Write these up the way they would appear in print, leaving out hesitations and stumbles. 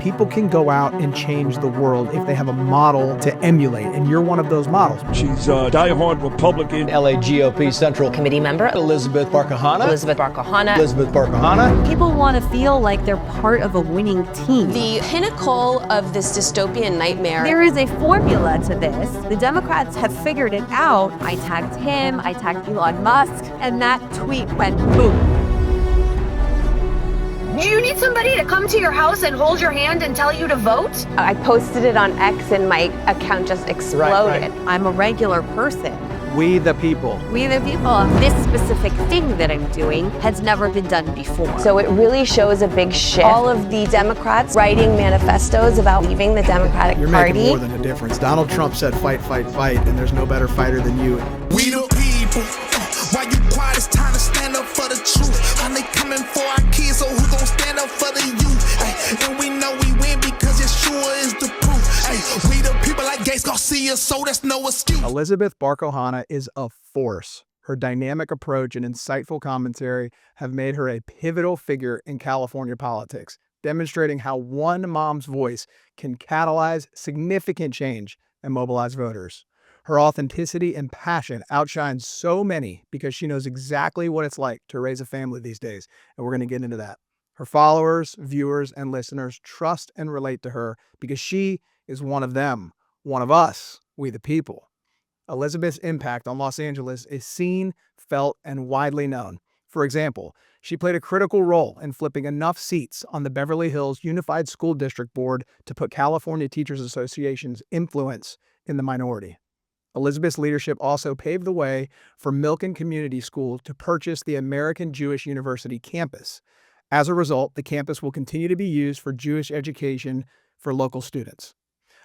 people can go out and change the world if they have a model to emulate, and you're one of those models. She's a diehard Republican. LA GOP Central Committee member Elizabeth Barcohana. Elizabeth Barcohana. Elizabeth Barcohana. People want to feel like they're part of a winning team. The pinnacle of this dystopian nightmare. There is a formula to this. The Democrats have figured it out. I tagged him, I tagged Elon Musk, and that tweet went boom. Do you need somebody to come to your house and hold your hand and tell you to vote? I posted it on X and my account just exploded. Right. I'm a regular person. We the people. We the people. This specific thing that I'm doing has never been done before. So it really shows a big shift. All of the Democrats writing manifestos about leaving the Democratic You're Party. making more than a difference. Donald Trump said fight, fight, fight, and there's no better fighter than you. We the people. Why you quiet? It's time to stand up for the truth. And they coming for our kids, so who gon' stand up for the youth? Ay, and we know we win because Yeshua is the proof. Ay, we the people like Garcia, so that's no excuse. Elizabeth Barcohana is a force. Her dynamic approach and insightful commentary have made her a pivotal figure in California politics, demonstrating how one mom's voice can catalyze significant change and mobilize voters. Her authenticity and passion outshines so many because she knows exactly what it's like to raise a family these days, and we're going to get into that. Her followers, viewers, and listeners trust and relate to her because she is one of them, one of us, we the people. Elizabeth's impact on Los Angeles is seen, felt, and widely known. For example, she played a critical role in flipping enough seats on the Beverly Hills Unified School District Board to put California Teachers Association's influence in the minority. Elizabeth's leadership also paved the way for Milken Community School to purchase the American Jewish University campus. As a result, the campus will continue to be used for Jewish education for local students.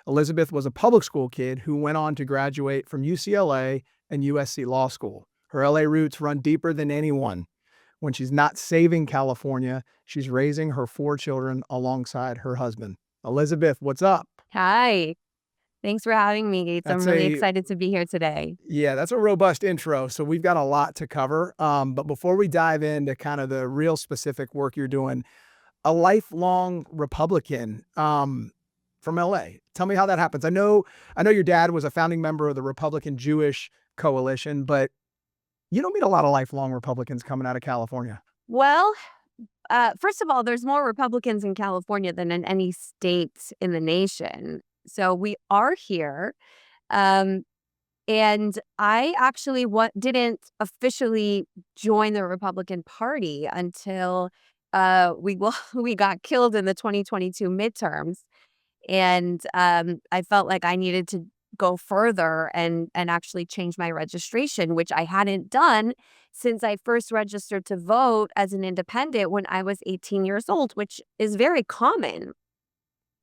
Elizabeth was a public school kid who went on to graduate from UCLA and USC Law School. Her LA roots run deeper than anyone. When she's not saving California, she's raising her 4 children alongside her husband. Elizabeth, what's up? Hi. Thanks for having me, Gates. I'm really excited to be here today. Yeah, that's a robust intro. So we've got a lot to cover. But before we dive into kind of the real specific work you're doing, a lifelong Republican from LA. Tell me how that happens. I know your dad was a founding member of the Republican Jewish Coalition, but you don't meet a lot of lifelong Republicans coming out of California. Well, first of all, there's more Republicans in California than in any state in the nation. So we are here. And I actually didn't officially join the Republican Party until we got killed in the 2022 midterms. And I felt like I needed to go further and actually change my registration, which I hadn't done since I first registered to vote as an independent when I was 18 years old, which is very common.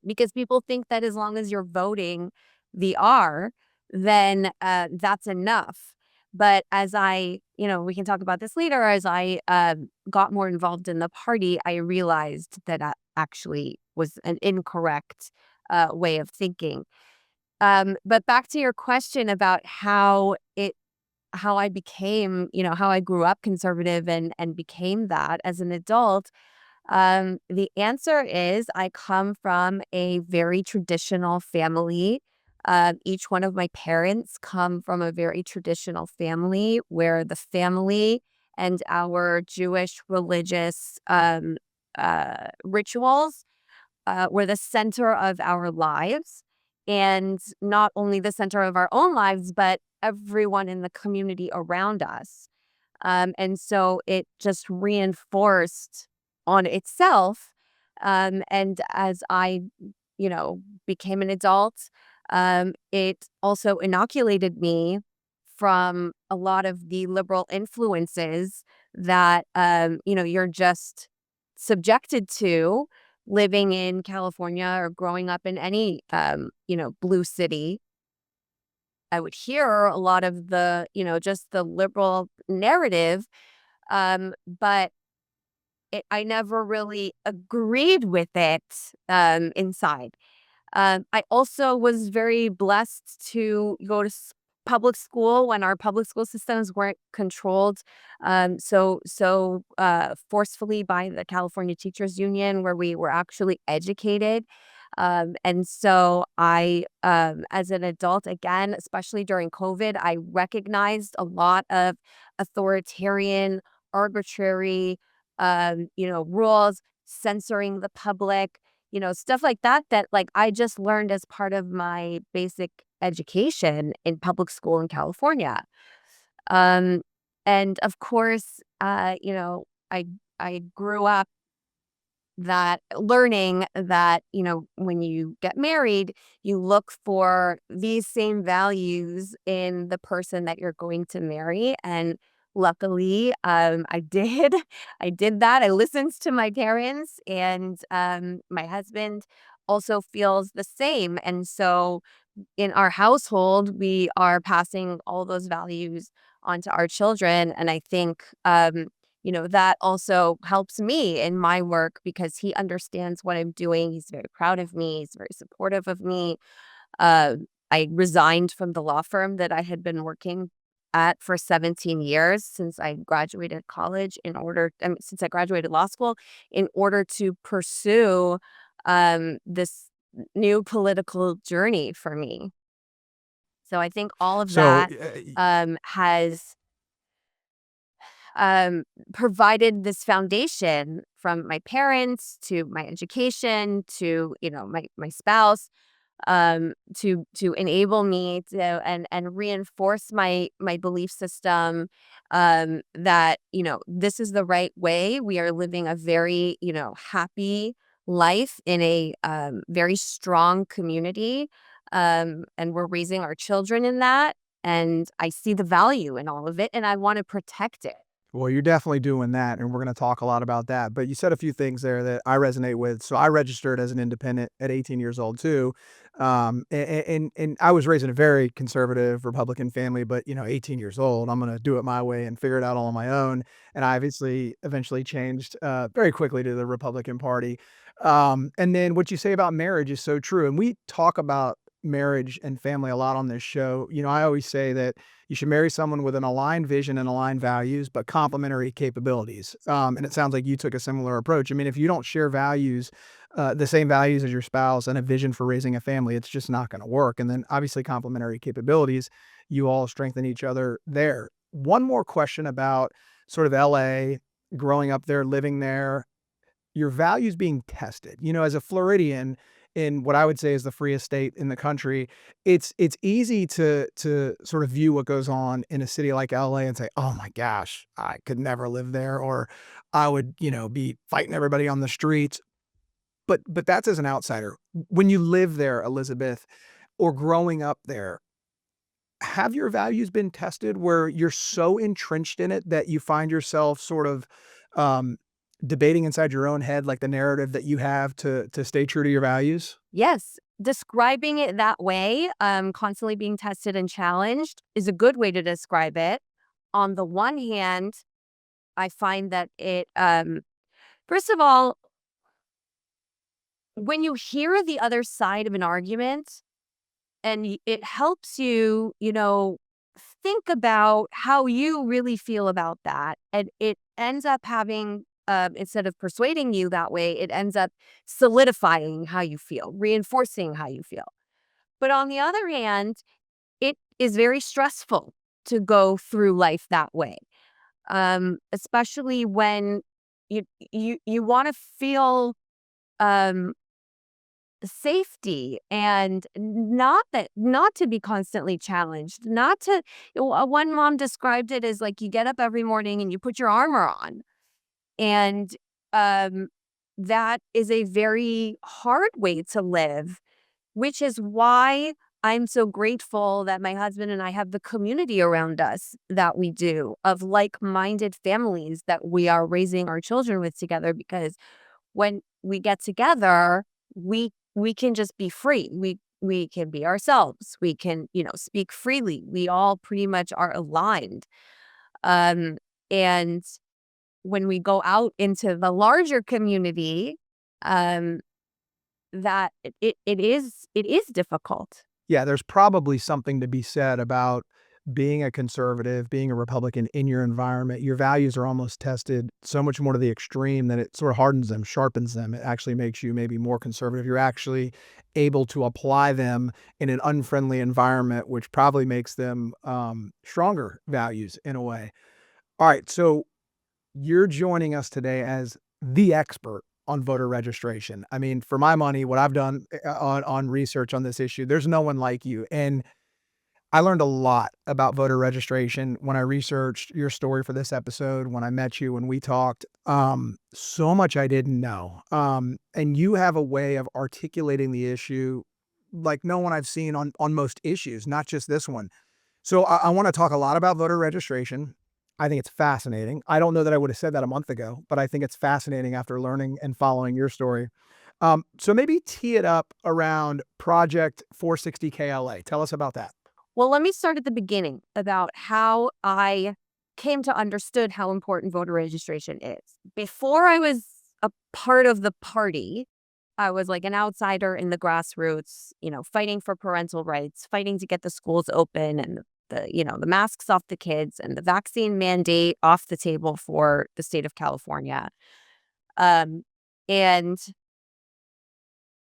Because people think that as long as you're voting the R, then that's enough. But as we can talk about this later, as I got more involved in the party, I realized that actually was an incorrect way of thinking. But back to your question about how I became, how I grew up conservative and became that as an adult. The answer is I come from a very traditional family. Each one of my parents come from a very traditional family where the family and our Jewish religious rituals were the center of our lives. And not only the center of our own lives, but everyone in the community around us. And so it just reinforced on itself. And as I, became an adult, it also inoculated me from a lot of the liberal influences that, you're just subjected to living in California or growing up in any, blue city. I would hear a lot of the, just the liberal narrative, but I never really agreed with it inside. I also was very blessed to go to public school, when our public school systems weren't controlled forcefully by the California Teachers Union, where we were actually educated. And so as an adult, again, especially during COVID, I recognized a lot of authoritarian, arbitrary, rules, censoring the public, stuff like that, like I just learned as part of my basic education in public school in California. Um, and of course, I grew up that learning that, when you get married, you look for these same values in the person that you're going to marry. And luckily, I did. I did that. I listened to my parents, and my husband also feels the same. And so in our household, we are passing all those values onto our children. And I think, that also helps me in my work because he understands what I'm doing. He's very proud of me. He's very supportive of me. Uh, I resigned from the law firm that I had been working at for 17 years since I graduated college since I graduated law school, in order to pursue this new political journey for me. So I think all of So, that has provided this foundation, from my parents to my education to my spouse, to enable me to and reinforce my belief system, that this is the right way. We are living a very happy life in a very strong community, and we're raising our children in that. And I see the value in all of it, and I want to protect it. well, you're definitely doing that, and we're going to talk a lot about that. But you said a few things there that I resonate with. So I registered as an independent at 18 years old too, and I was raised in a very conservative Republican family. But 18 years old, I'm going to do it my way and figure it out all on my own. And I obviously eventually changed very quickly to the Republican Party. And then what you say about marriage is so true, and we talk about marriage and family a lot on this show. I always say that you should marry someone with an aligned vision and aligned values, but complementary capabilities. And it sounds like you took a similar approach. I mean, if you don't share values, the same values as your spouse and a vision for raising a family, it's just not going to work. And then obviously complementary capabilities, you all strengthen each other there. One more question about sort of LA, growing up there, living there, your values being tested. As a Floridian in what I would say is the freest state in the country, it's easy to sort of view what goes on in a city like LA and say, "Oh my gosh, I could never live there," or "I would, be fighting everybody on the streets." But that's as an outsider. When you live there, Elizabeth, or growing up there, have your values been tested where you're so entrenched in it that you find yourself sort of um, debating inside your own head, like the narrative that you have to stay true to your values? Yes, describing it that way, constantly being tested and challenged, is a good way to describe it. On the one hand, I find that first of all, when you hear the other side of an argument, and it helps you, think about how you really feel about that. And it ends up having, instead of persuading you that way, it ends up solidifying how you feel, reinforcing how you feel. But on the other hand, it is very stressful to go through life that way, especially when you want to feel um, safety, and not to be constantly challenged, not to. One mom described it as like you get up every morning and you put your armor on, and um, that is a very hard way to live, which is why I'm so grateful that my husband and I have the community around us that we do, of like-minded families that we are raising our children with together. Because when we get together, we can just be free. We can be ourselves. We can, speak freely. We all pretty much are aligned. And when we go out into the larger community, um, that it is difficult. Yeah, there's probably something to be said about being a conservative, being a Republican in your environment, your values are almost tested so much more to the extreme that it sort of hardens them, sharpens them. It actually makes you maybe more conservative. You're actually able to apply them in an unfriendly environment, which probably makes them stronger values in a way. All right. So you're joining us today as the expert on voter registration. I mean, for my money, what I've done on research on this issue, there's no one like you. And I learned a lot about voter registration when I researched your story for this episode, when I met you, when we talked. So much I didn't know. And you have a way of articulating the issue like no one I've seen on most issues, not just this one. So I want to talk a lot about voter registration. I think it's fascinating. I don't know that I would have said that a month ago, but I think it's fascinating after learning and following your story. So maybe tee it up around Project 460 KLA. Tell us about that. Well, let me start at the beginning about how I came to understood how important voter registration is. Before I was a part of the party, I was like an outsider in the grassroots, fighting for parental rights, fighting to get the schools open and the masks off the kids and the vaccine mandate off the table for the state of California. And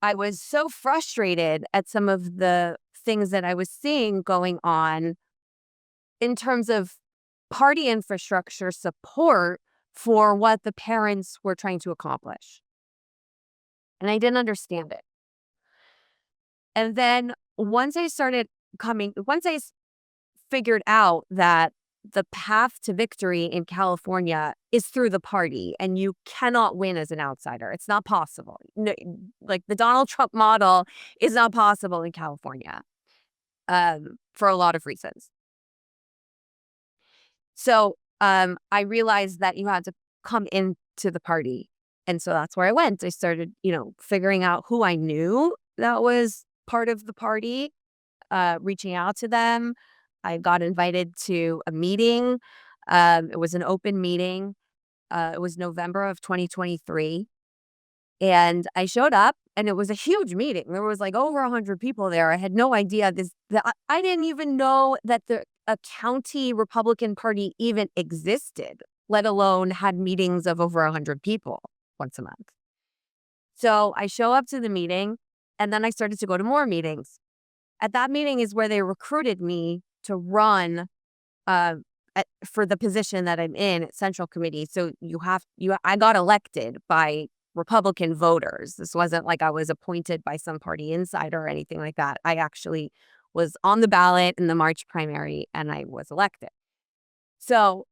I was so frustrated at some of the things that I was seeing going on in terms of party infrastructure support for what the parents were trying to accomplish. And I didn't understand it. And then once I figured out that the path to victory in California is through the party and you cannot win as an outsider. It's not possible. No, like the Donald Trump model is not possible in California for a lot of reasons. So I realized that you had to come into the party. And so that's where I went. I started, figuring out who I knew that was part of the party, reaching out to them. I got invited to a meeting. It was an open meeting. It was November of 2023. And I showed up and it was a huge meeting. There was like over 100 people there. I had no idea I didn't even know that a county Republican Party even existed, let alone had meetings of over 100 people once a month. So I show up to the meeting and then I started to go to more meetings. At that meeting is where they recruited me to run for the position that I'm in at Central Committee. So I got elected by Republican voters. This wasn't like I was appointed by some party insider or anything like that. I actually was on the ballot in the March primary and I was elected. So,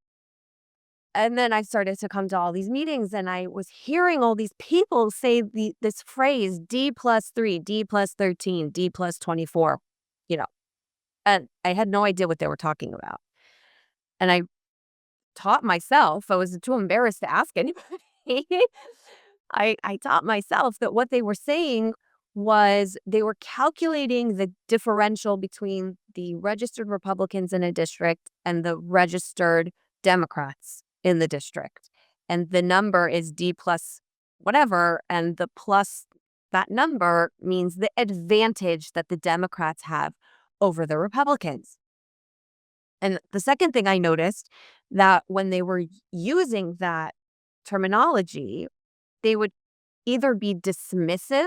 and then I started to come to all these meetings and I was hearing all these people say this phrase, D+3, D+13, D+24, and I had no idea what they were talking about. And I taught myself, I was too embarrassed to ask anybody. I taught myself that what they were saying was they were calculating the differential between the registered Republicans in a district and the registered Democrats in the district. And the number is D plus whatever, and the plus that number means the advantage that the Democrats have over the Republicans. And the second thing I noticed that when they were using that terminology, they would either be dismissive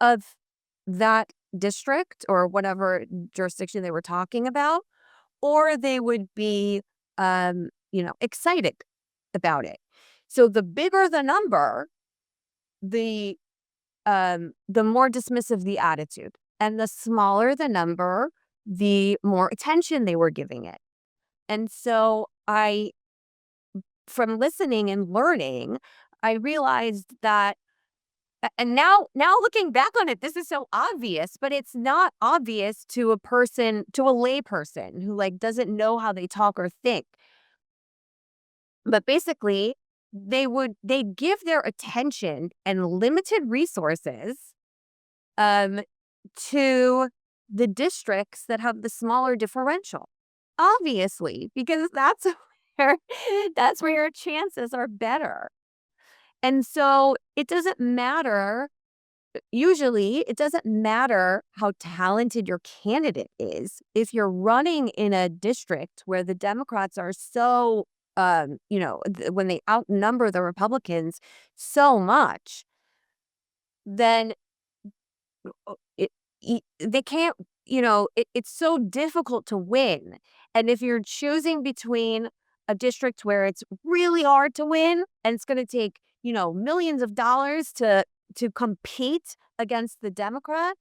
of that district or whatever jurisdiction they were talking about, or they would be, excited about it. So the bigger the number, the more dismissive the attitude, and the smaller the number, the more attention they were giving it. And so from listening and learning, I realized that, and now looking back on it, this is so obvious, but it's not obvious to a lay person who doesn't know how they talk or think. But basically, they give their attention and limited resources to the districts that have the smaller differential. Obviously, because that's where your chances are better. And so it doesn't matter usually it doesn't matter how talented your candidate is. If you're running in a district where the Democrats are so, when they outnumber the Republicans so much, then they can't, it's so difficult to win. And if you're choosing between a district where it's really hard to win and it's going to take, millions of dollars to compete against the Democrat,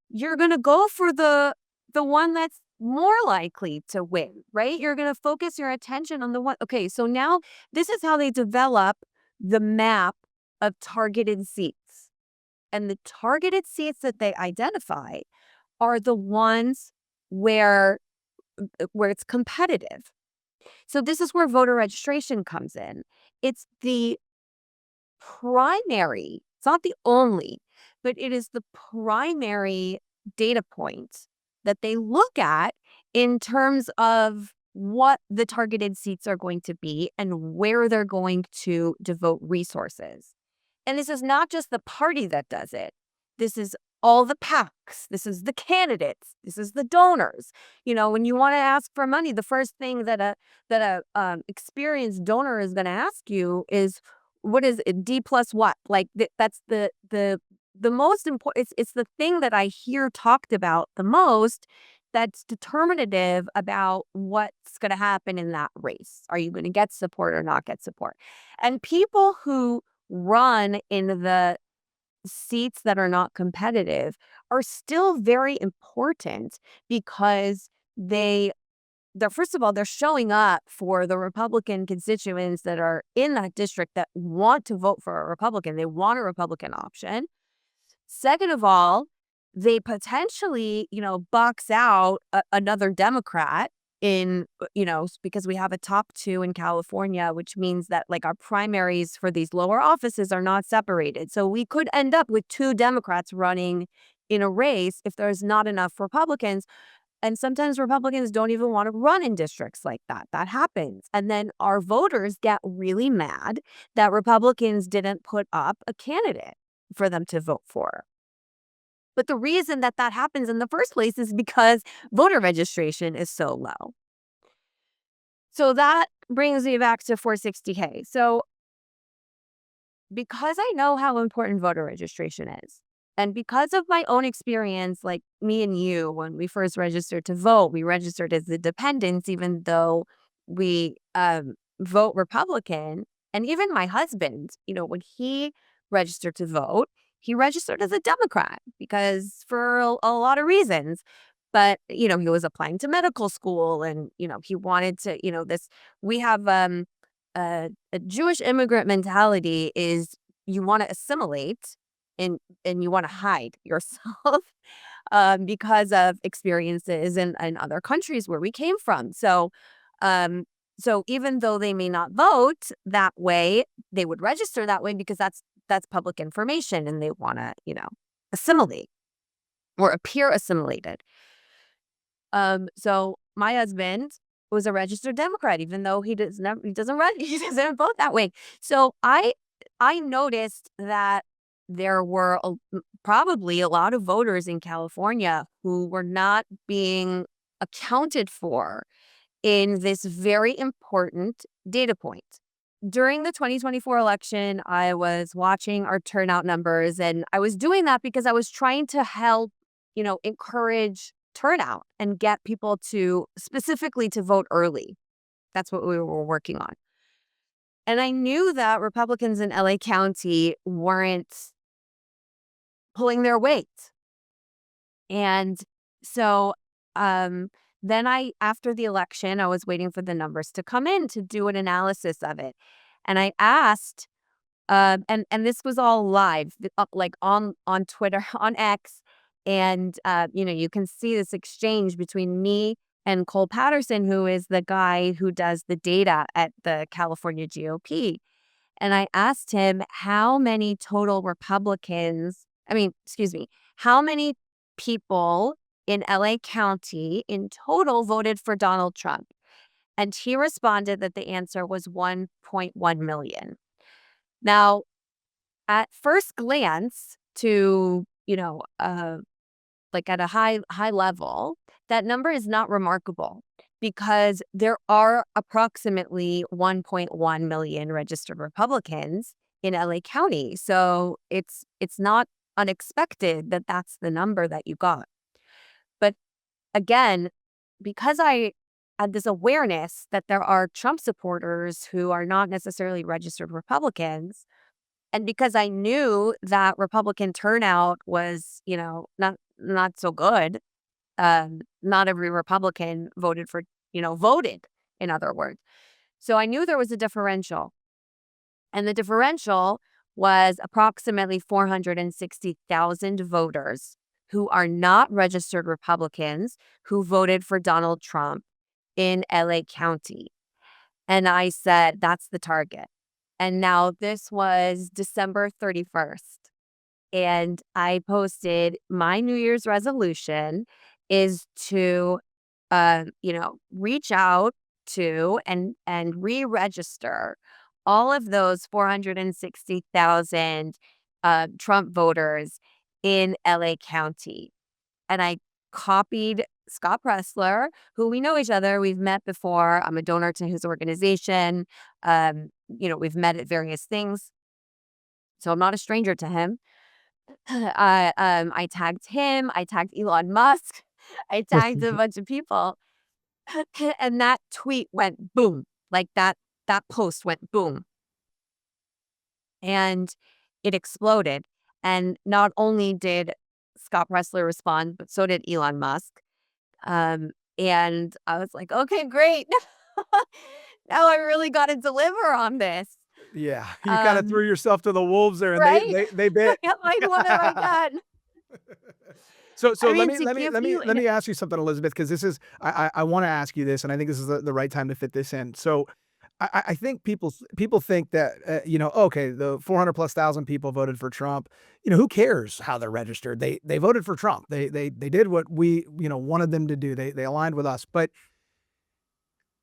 you're going to go for the one that's more likely to win, right? You're going to focus your attention on the one. Okay, so now this is how they develop the map of targeted seats. And the targeted seats that they identify are the ones where it's competitive. So this is where voter registration comes in. It's the primary, it's not the only, but it is the primary data point that they look at in terms of what the targeted seats are going to be and where they're going to devote resources. And this is not just the party that does it. This is all the PACs. This is the candidates. This is the donors. When you want to ask for money, the first thing that a experienced donor is going to ask you is, what is it, D plus what? Like that's the most important. It's the thing that I hear talked about the most. That's determinative about what's going to happen in that race. Are you going to get support or not get support? And people who run in the seats that are not competitive are still very important because they're first of all, they're showing up for the Republican constituents that are in that district that want to vote for a Republican. They want a Republican option. Second of all, they potentially, box out another Democrat because we have a top two in California, which means that like our primaries for these lower offices are not separated. So we could end up with two Democrats running in a race if there's not enough Republicans. And sometimes Republicans don't even want to run in districts like that. That happens. And then our voters get really mad that Republicans didn't put up a candidate for them to vote for. But the reason that happens in the first place is because voter registration is so low. So that brings me back to 460K. So because I know how important voter registration is, and because of my own experience, like me and you, when we first registered to vote, we registered as independents, even though we vote Republican. And even my husband, when he registered to vote, he registered as a Democrat because for a lot of reasons. But, he was applying to medical school and, he wanted to, we have a Jewish immigrant mentality is you want to assimilate and you want to hide yourself because of experiences in other countries where we came from. So even though they may not vote that way, they would register that way because that's public information and they want to, assimilate or appear assimilated. So my husband was a registered Democrat, even though he doesn't vote that way. So I noticed that there were probably a lot of voters in California who were not being accounted for in this very important data point. During the 2024 election, I was watching our turnout numbers, and I was doing that because I was trying to help, encourage turnout and get people specifically to vote early. That's what we were working on. And I knew that Republicans in LA County weren't pulling their weight. And so then after the election, I was waiting for the numbers to come in to do an analysis of it. And I asked, and this was all live, like on Twitter, on X. And, you can see this exchange between me and Cole Patterson, who is the guy who does the data at the California GOP. And I asked him how many total how many people in LA County in total voted for Donald Trump. And he responded that the answer was 1.1 million. Now, at first glance, to, like at a high level, that number is not remarkable because there are approximately 1.1 million registered Republicans in LA County. So it's not unexpected that that's the number that you got. But again, because I had this awareness that there are Trump supporters who are not necessarily registered Republicans, and because I knew that Republican turnout was, not so good, not every Republican voted, in other words. So I knew there was a differential. And the differential was approximately 460,000 voters who are not registered Republicans who voted for Donald Trump in LA County. And I said, that's the target. And now this was December 31st. And I posted my New Year's resolution is to, reach out to and re-register all of those 460,000 Trump voters in LA County. And I copied Scott Presler, who we know each other. We've met before. I'm a donor to his organization. We've met at various things. So I'm not a stranger to him. I tagged him. I tagged Elon Musk. I tagged a bunch of people. And that tweet went boom. Like that post went boom. And it exploded. And not only did Scott Presler respond, but so did Elon Musk. And I was like, okay, great. Now I really got to deliver on this. Yeah, you kind of threw yourself to the wolves there, and right? they bit. Like, what have I done? So I let mean, me ask you something, Elizabeth, because this is I want to ask you this, and I think this is the right time to fit this in. So I think people think that okay, the 400,000+ people voted for Trump. Who cares how they're registered? They voted for Trump. They did what we wanted them to do. They aligned with us. But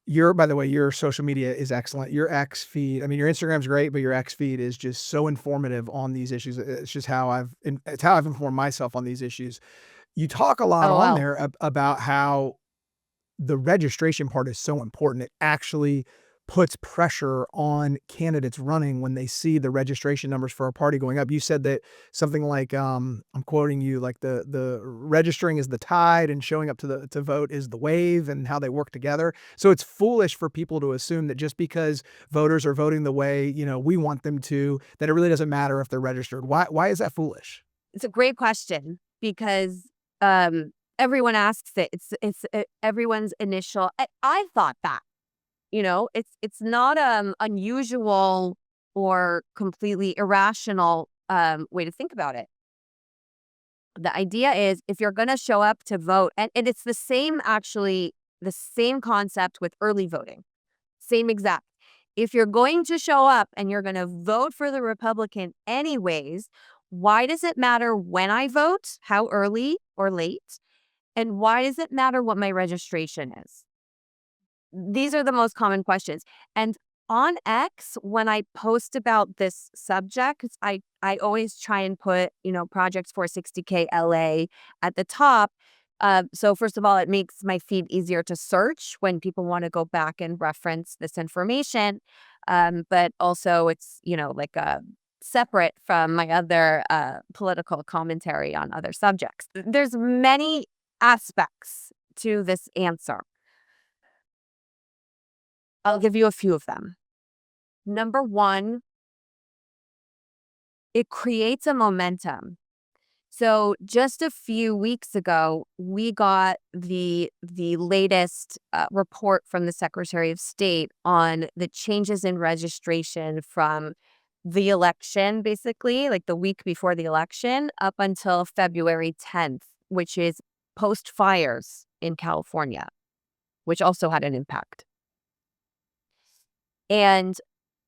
by the way, your social media is excellent. Your X feed, I mean, your Instagram's great, but your X feed is just so informative on these issues. It's just how I've informed myself on these issues. You talk a lot Oh, on wow. there about how the registration part is so important. It actually puts pressure on candidates running when they see the registration numbers for a party going up. You said that something like, I'm quoting you, like the registering is the tide and showing up to vote is the wave, and how they work together. So it's foolish for people to assume that just because voters are voting the way, we want them to, that it really doesn't matter if they're registered. Why is that foolish? It's a great question because everyone asks it. It's everyone's initial. I thought that. It's not unusual or completely irrational way to think about it. The idea is if you're going to show up to vote, and it's the same concept with early voting, same exact. If you're going to show up and you're going to vote for the Republican anyways, why does it matter when I vote, how early or late? And why does it matter what my registration is? These are the most common questions. And on X, when I post about this subject, I always try and put, Project 460K LA at the top. So first of all, it makes my feed easier to search when people want to go back and reference this information. But also it's, separate from my other political commentary on other subjects. There's many aspects to this answer. I'll give you a few of them. Number one, it creates a momentum. So just a few weeks ago, we got the latest report from the Secretary of State on the changes in registration from the election, basically, like the week before the election, up until February 10th, which is post fires in California, which also had an impact. And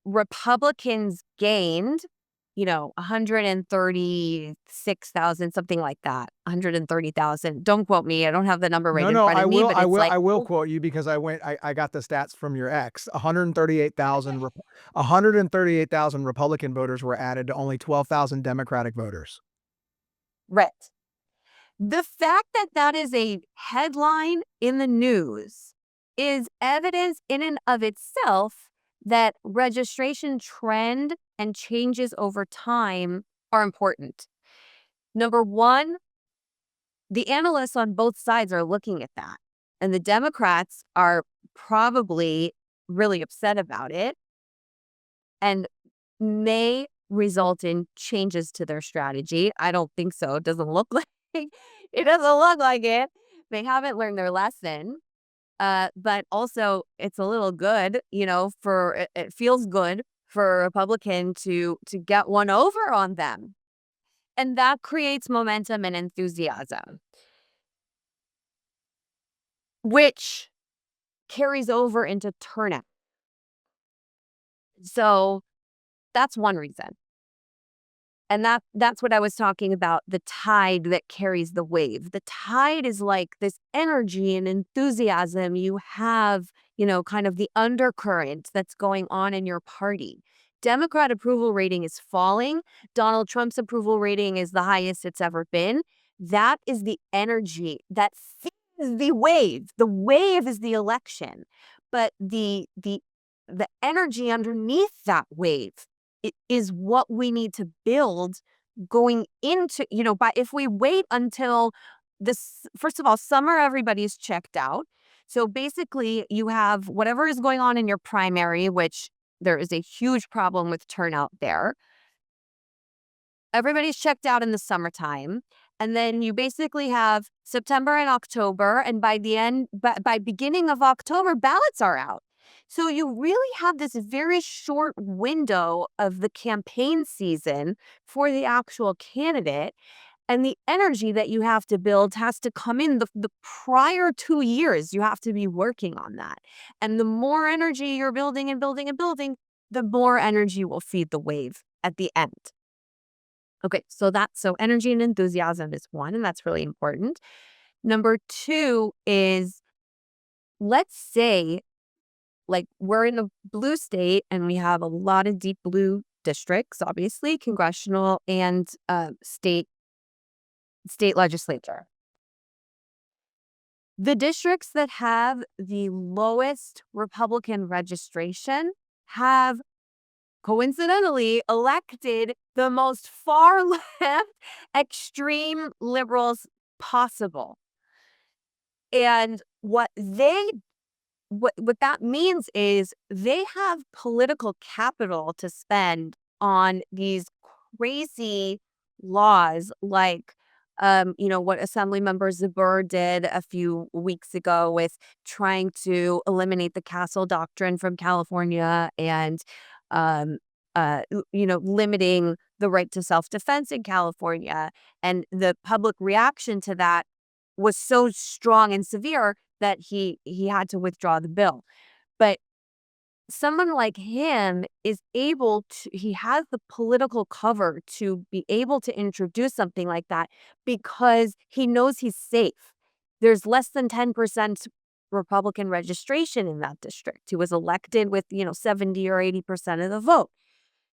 Republicans gained, 136,000, something like that, 130,000. Don't quote me. I don't have the number right in front of me. But I will quote you because I got the stats from your ex. 138,000 Republican voters were added to only 12,000 Democratic voters. red. The fact that that is a headline in the news is evidence in and of itself that registration trend and changes over time are important. Number one, the analysts on both sides are looking at that, and the Democrats are probably really upset about it and may result in changes to their strategy. I don't think so. It doesn't look like it doesn't look like it. They haven't learned their lesson. But also it's a little good, for it feels good for a Republican to get one over on them. And that creates momentum and enthusiasm, which carries over into turnout. So that's one reason. And that's what I was talking about, the tide that carries the wave. The tide is like this energy and enthusiasm you have, kind of the undercurrent that's going on in your party. Democrat approval rating is falling. Donald Trump's approval rating is the highest it's ever been. That is the energy that feeds the wave. The wave is the election. But the energy underneath that wave is what we need to build going into, but if we wait until this, first of all, summer, everybody's checked out. So basically you have whatever is going on in your primary, which there is a huge problem with turnout there. Everybody's checked out in the summertime. And then you basically have September and October. And by beginning of October, ballots are out. So you really have this very short window of the campaign season for the actual candidate. And the energy that you have to build has to come in the prior 2 years. You have to be working on that. And the more energy you're building and building and building, the more energy will feed the wave at the end. Okay, so energy and enthusiasm is one, and that's really important. Number two is, let's say, like, we're in a blue state and we have a lot of deep blue districts, obviously, congressional and state legislature. The districts that have the lowest Republican registration have coincidentally elected the most far left extreme liberals possible. And what that means is they have political capital to spend on these crazy laws like what Assemblymember Zabur did a few weeks ago with trying to eliminate the Castle Doctrine from California and limiting the right to self-defense in California. And the public reaction to that was so strong and severe that he had to withdraw the bill. But someone like him he has the political cover to be able to introduce something like that because he knows he's safe. There's less than 10% Republican registration in that district. He was elected with, 70 or 80% of the vote.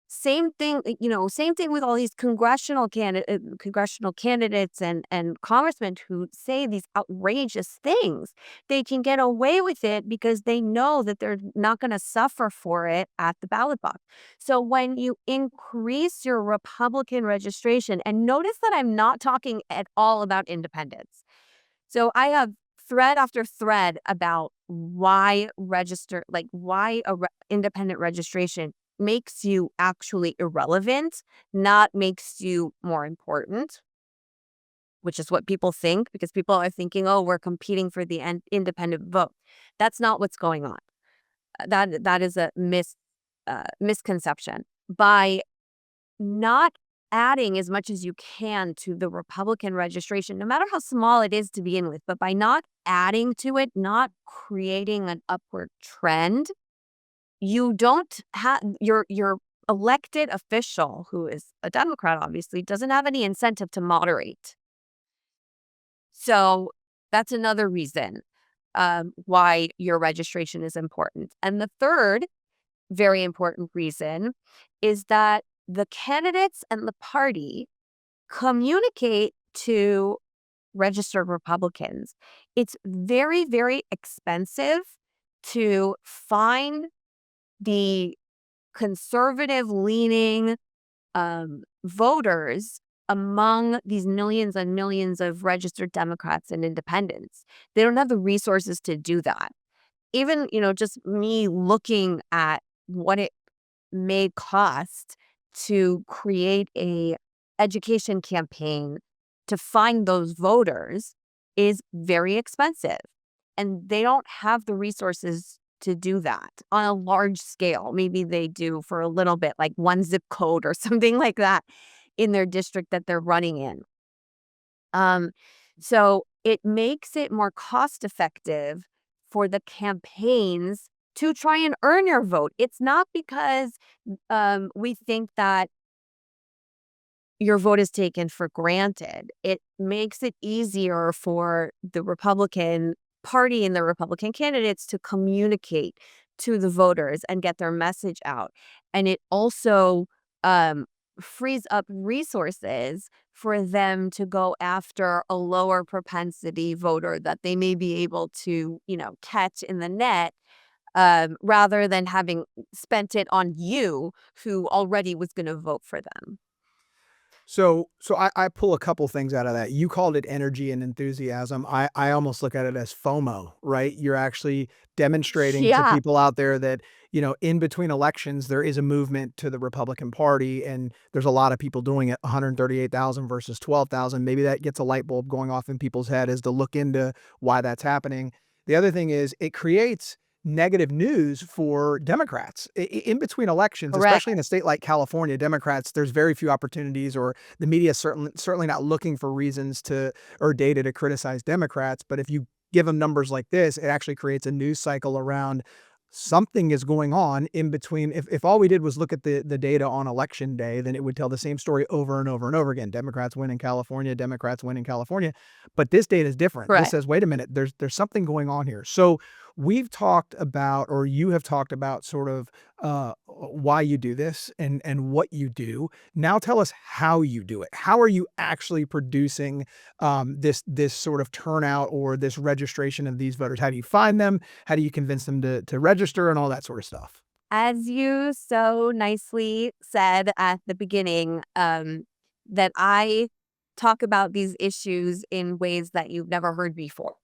Same thing with all these congressional candidates and congressmen who say these outrageous things. They can get away with it because they know that they're not going to suffer for it at the ballot box. So when you increase your Republican registration, and notice that I'm not talking at all about independents. So I have thread after thread about why independent registration makes you actually irrelevant, not makes you more important, which is what people think, because people are thinking, oh, we're competing for the independent vote. That's not what's going on. That is a misconception. By not adding as much as you can to the Republican registration, no matter how small it is to begin with, but by not adding to it, not creating an upward trend, you don't have your elected official, who is a Democrat, obviously, doesn't have any incentive to moderate. So that's another reason why your registration is important. And the third very important reason is that the candidates and the party communicate to registered Republicans. It's very, very expensive to find the conservative leaning voters among these millions and millions of registered Democrats and independents. They don't have the resources to do that. Even, just me looking at what it may cost to create a education campaign to find those voters is very expensive. And they don't have the resources to do that on a large scale. Maybe they do for a little bit, like one zip code or something like that in their district that they're running in. So it makes it more cost effective for the campaigns to try and earn your vote. It's not because we think that your vote is taken for granted. It makes it easier for the Republican Party and the Republican candidates to communicate to the voters and get their message out. And it also frees up resources for them to go after a lower propensity voter that they may be able to, catch in the net, rather than having spent it on you who already was going to vote for them. So I pull a couple things out of that. You called it energy and enthusiasm. I almost look at it as FOMO, right? You're actually demonstrating to Yeah, people out there that, in between elections, there is a movement to the Republican Party, and there's a lot of people doing it, 138,000 versus 12,000. Maybe that gets a light bulb going off in people's head as to look into why that's happening. The other thing is it creates negative news for Democrats in between elections, correct. especially in a state like California. Democrats, there's very few opportunities, or the media is certainly not looking for reasons to or data to criticize Democrats. But if you give them numbers like this, it actually creates a news cycle around something is going on in between. If all we did was look at the data on election day, then it would tell the same story over and over and over again. Democrats win in California, Democrats win in California. But this data is different. This Correct. says, wait a minute, there's something going on here. So we've talked about, or you have talked about, sort of why you do this and what you do. Now tell us how you do it. How are you actually producing this sort of turnout or this registration of these voters? How do you find them? How do you convince them to register and all that sort of stuff? As you so nicely said at the beginning, that I talk about these issues in ways that you've never heard before.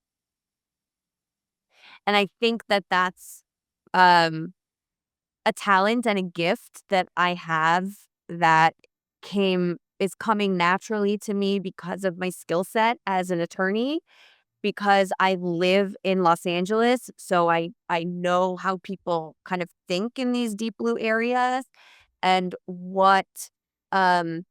And I think that that's um, a talent and a gift that I have that is coming naturally to me because of my skill set as an attorney, because I live in Los Angeles. So I know how people kind of think in these deep blue areas and um,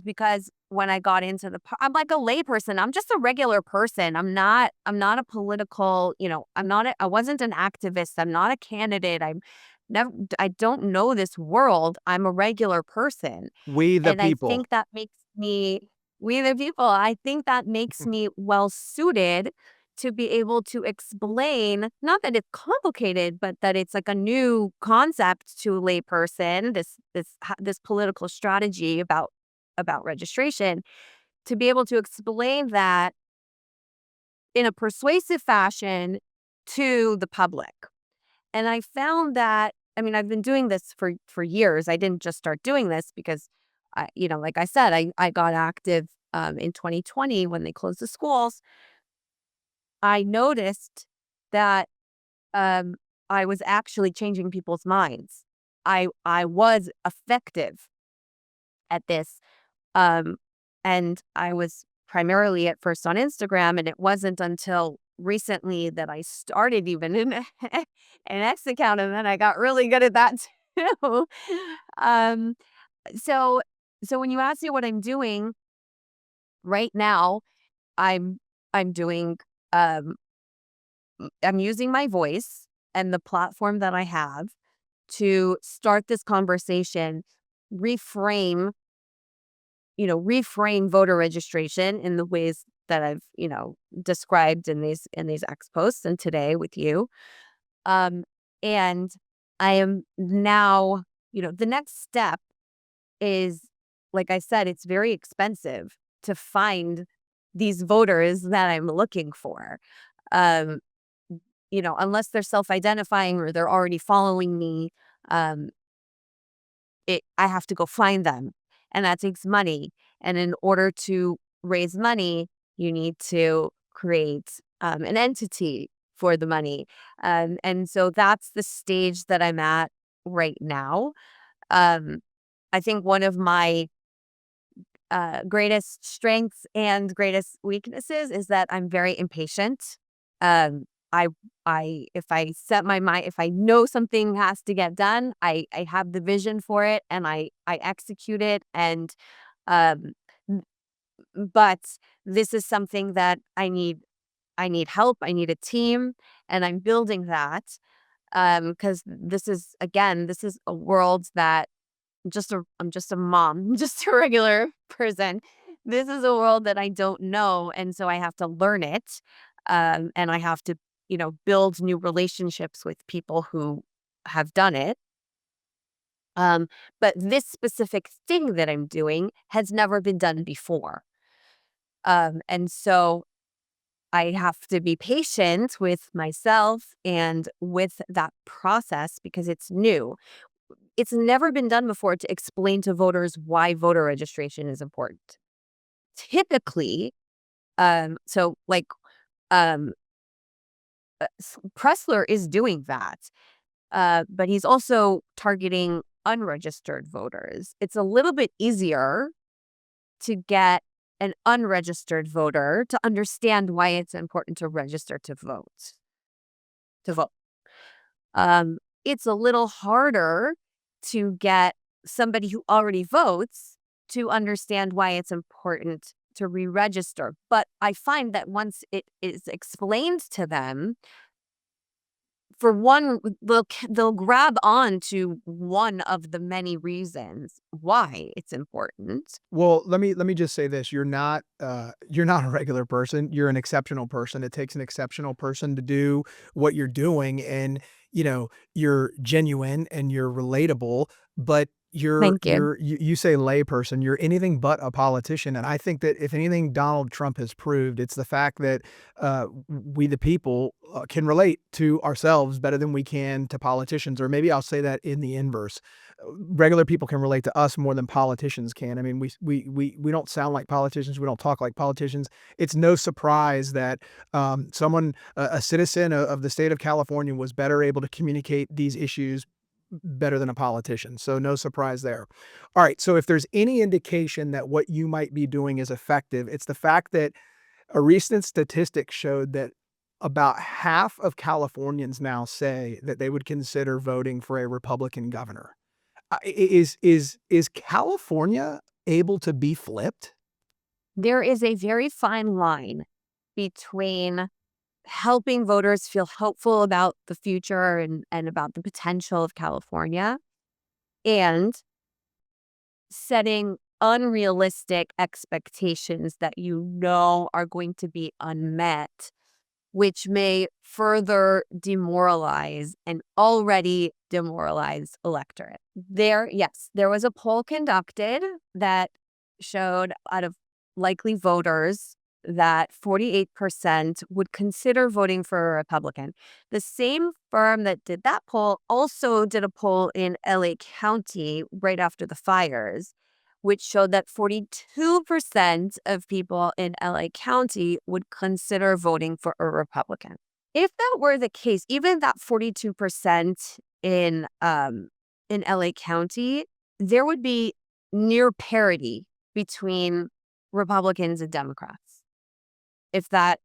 because when I got into I'm like a layperson. I'm just a regular person. I'm not a political, I wasn't an activist. I'm not a candidate. I don't know this world. I'm a regular person. We the And I people. think that makes me, we the people, I think that makes me well suited to be able to explain, not that it's complicated, but that it's like a new concept to a layperson, this political strategy about registration, to be able to explain that in a persuasive fashion to the public. And I found that, I've been doing this for years. I didn't just start doing this because, like I said, I got active in 2020 when they closed the schools. I noticed that I was actually changing people's minds. I was effective at this, and I was primarily at first on Instagram, and it wasn't until recently that I started even an X account, and then I got really good at that too. um, so so when you ask me what I'm doing right now, I'm I'm doing um I'm using my voice and the platform that I have to start this conversation, reframe reframe voter registration in the ways that I've, described in these X posts and today with you. Um, and I am now, the next step is, like I said, it's very expensive to find these voters that I'm looking for. Um, unless they're self-identifying or they're already following me, um, I have to go find them, and that takes money. And in order to raise money, you need to create an entity for the money. And so that's the stage that I'm at right now. Um, I think one of my greatest strengths and greatest weaknesses is that I'm very impatient. Um, I, if I set my mind, if I know something has to get done, I have the vision for it and I execute it. And, um, n- but this is something that I need help. I need a team, and I'm building that. Because this is a world that I'm just a mom, just a regular person. This is a world that I don't know, and so I have to learn it, and I have to, build new relationships with people who have done it. But this specific thing that I'm doing has never been done before, and so I have to be patient with myself and with that process because it's new. It's never been done before to explain to voters why voter registration is important. Typically, so like um, Presler is doing that, but he's also targeting unregistered voters. It's a little bit easier to get an unregistered voter to understand why it's important to register to vote. To vote. It's a little harder to get somebody who already votes to understand why it's important to re-register. But I find that once it is explained to them, for one, they'll grab on to one of the many reasons why it's important. Well, let me just say this. You're not a regular person. You're an exceptional person. It takes an exceptional person to do what you're doing. And, you're genuine and you're relatable, but Thank you. you say layperson, you're anything but a politician. And I think that if anything Donald Trump has proved, it's the fact that we the people can relate to ourselves better than we can to politicians. Or maybe I'll say that in the inverse. Regular people can relate to us more than politicians can. I mean, we don't sound like politicians. We don't talk like politicians. It's no surprise that a citizen of the state of California, was better able to communicate these issues better than a politician. So no surprise there. All right. So if there's any indication that what you might be doing is effective, it's the fact that a recent statistic showed that about half of Californians now say that they would consider voting for a Republican governor. Is California able to be flipped? There is a very fine line between helping voters feel hopeful about the future and about the potential of California and setting unrealistic expectations that are going to be unmet, which may further demoralize an already demoralized electorate. There was a poll conducted that showed out of likely voters that 48% would consider voting for a Republican. The same firm that did that poll also did a poll in LA County right after the fires, which showed that 42% of people in LA County would consider voting for a Republican. If that were the case, even that 42% in LA County, there would be near parity between Republicans and Democrats if that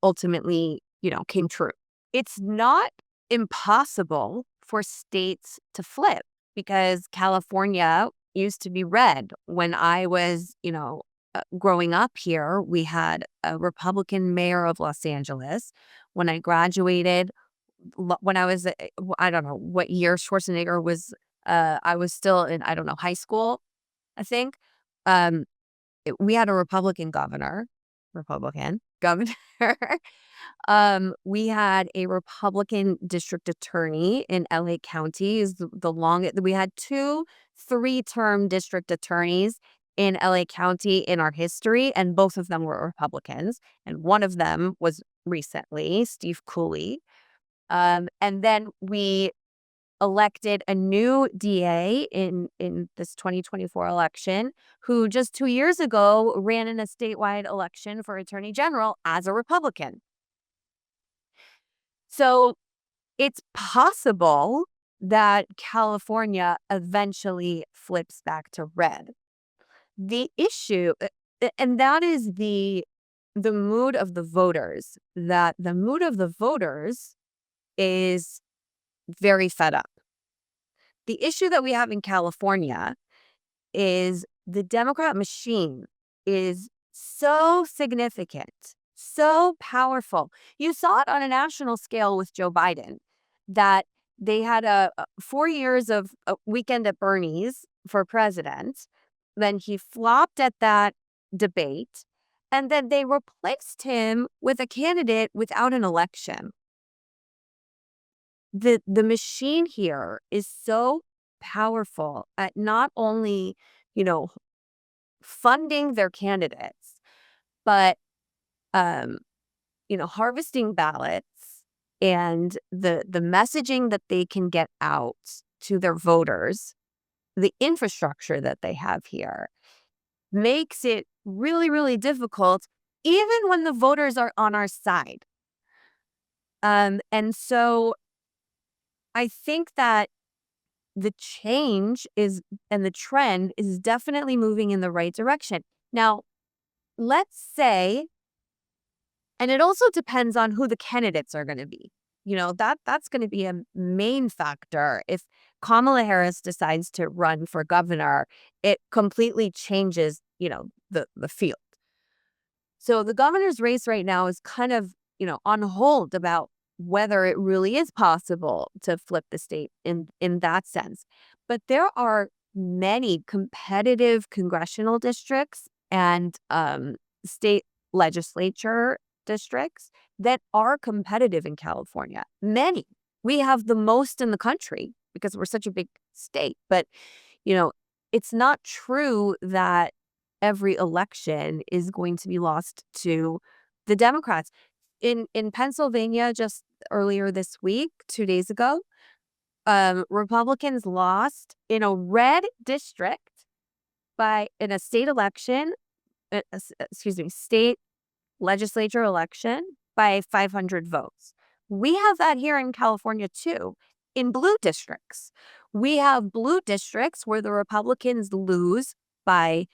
ultimately, came true. It's not impossible for states to flip because California used to be red. When I was, growing up here, we had a Republican mayor of Los Angeles. When I graduated, when I was, I don't know what year Schwarzenegger was, I was still in, I don't know, high school, I think. We had a Republican governor. We had a Republican district attorney in LA County. Is the longest. We had two 3-term district attorneys in LA County in our history, and both of them were Republicans. And one of them was recently Steve Cooley. And then we elected a new DA in this 2024 election, who just 2 years ago ran in a statewide election for Attorney General as a Republican. So it's possible that California eventually flips back to red. The issue, and that is the mood of the voters, that the mood of the voters is very fed up. The issue that we have in California is the Democrat machine is so significant, so powerful. You saw it on a national scale with Joe Biden, that they had 4 years of a weekend at Bernie's for president. Then he flopped at that debate, and then they replaced him with a candidate without an election. The machine here is so powerful at not only, funding their candidates, but harvesting ballots and the messaging that they can get out to their voters, the infrastructure that they have here makes it really, really difficult, even when the voters are on our side. And so I think that the change and the trend is definitely moving in the right direction. Now, let's say, and it also depends on who the candidates are going to be. That's going to be a main factor. If Kamala Harris decides to run for governor, it completely changes, the field. So the governor's race right now is kind of, on hold about whether it really is possible to flip the state in that sense. But there are many competitive congressional districts and state legislature districts that are competitive in California. Many. We have the most in the country because we're such a big state. But, it's not true that every election is going to be lost to the Democrats. In Pennsylvania, just earlier this week, 2 days ago, Republicans lost in a red district in a state election, state legislature election by 500 votes. We have that here in California too, in blue districts. We have blue districts where the Republicans lose by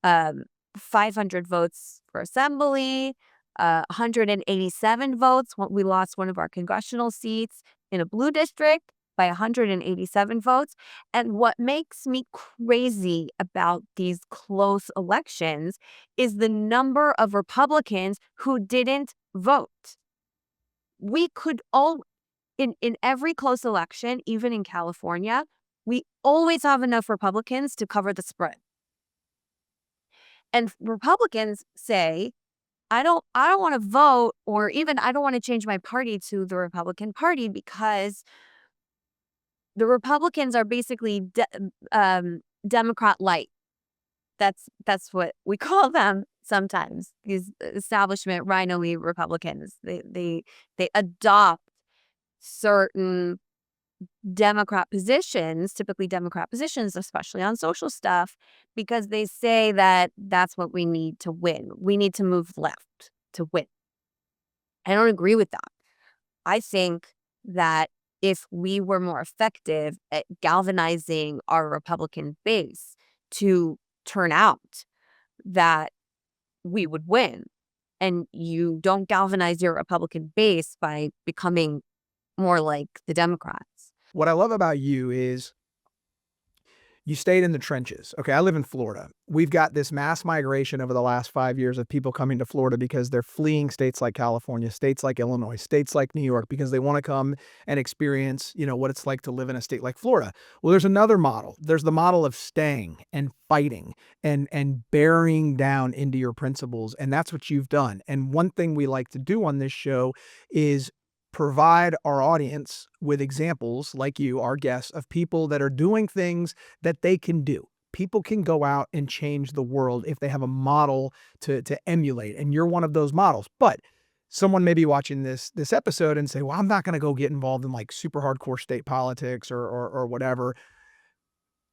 500 votes for assembly, 187 votes. We lost one of our congressional seats in a blue district by 187 votes. And what makes me crazy about these close elections is the number of Republicans who didn't vote. We could in every close election, even in California, we always have enough Republicans to cover the spread. And Republicans say, I don't want to vote, or even I don't want to change my party to the Republican Party because the Republicans are basically Democrat light. That's what we call them sometimes. These establishment rhino-y Republicans. They adopt certain Democrat positions, typically Democrat positions, especially on social stuff, because they say that that's what we need to win. We need to move left to win. I don't agree with that. I think that if we were more effective at galvanizing our Republican base to turn out, that we would win. And you don't galvanize your Republican base by becoming more like the Democrats. What I love about you is you stayed in the trenches. Okay, I live in Florida. We've got this mass migration over the last 5 years of people coming to Florida because they're fleeing states like California, states like Illinois, states like New York, because they want to come and experience, what it's like to live in a state like Florida. Well, there's another model. There's the model of staying and fighting and bearing down into your principles. And that's what you've done. And one thing we like to do on this show is provide our audience with examples like you, our guests, of people that are doing things that they can do. people can go out and change the world if they have a model to emulate, and you're one of those models. But someone may be watching this episode and say, "Well, I'm not going to go get involved in like super hardcore state politics or whatever."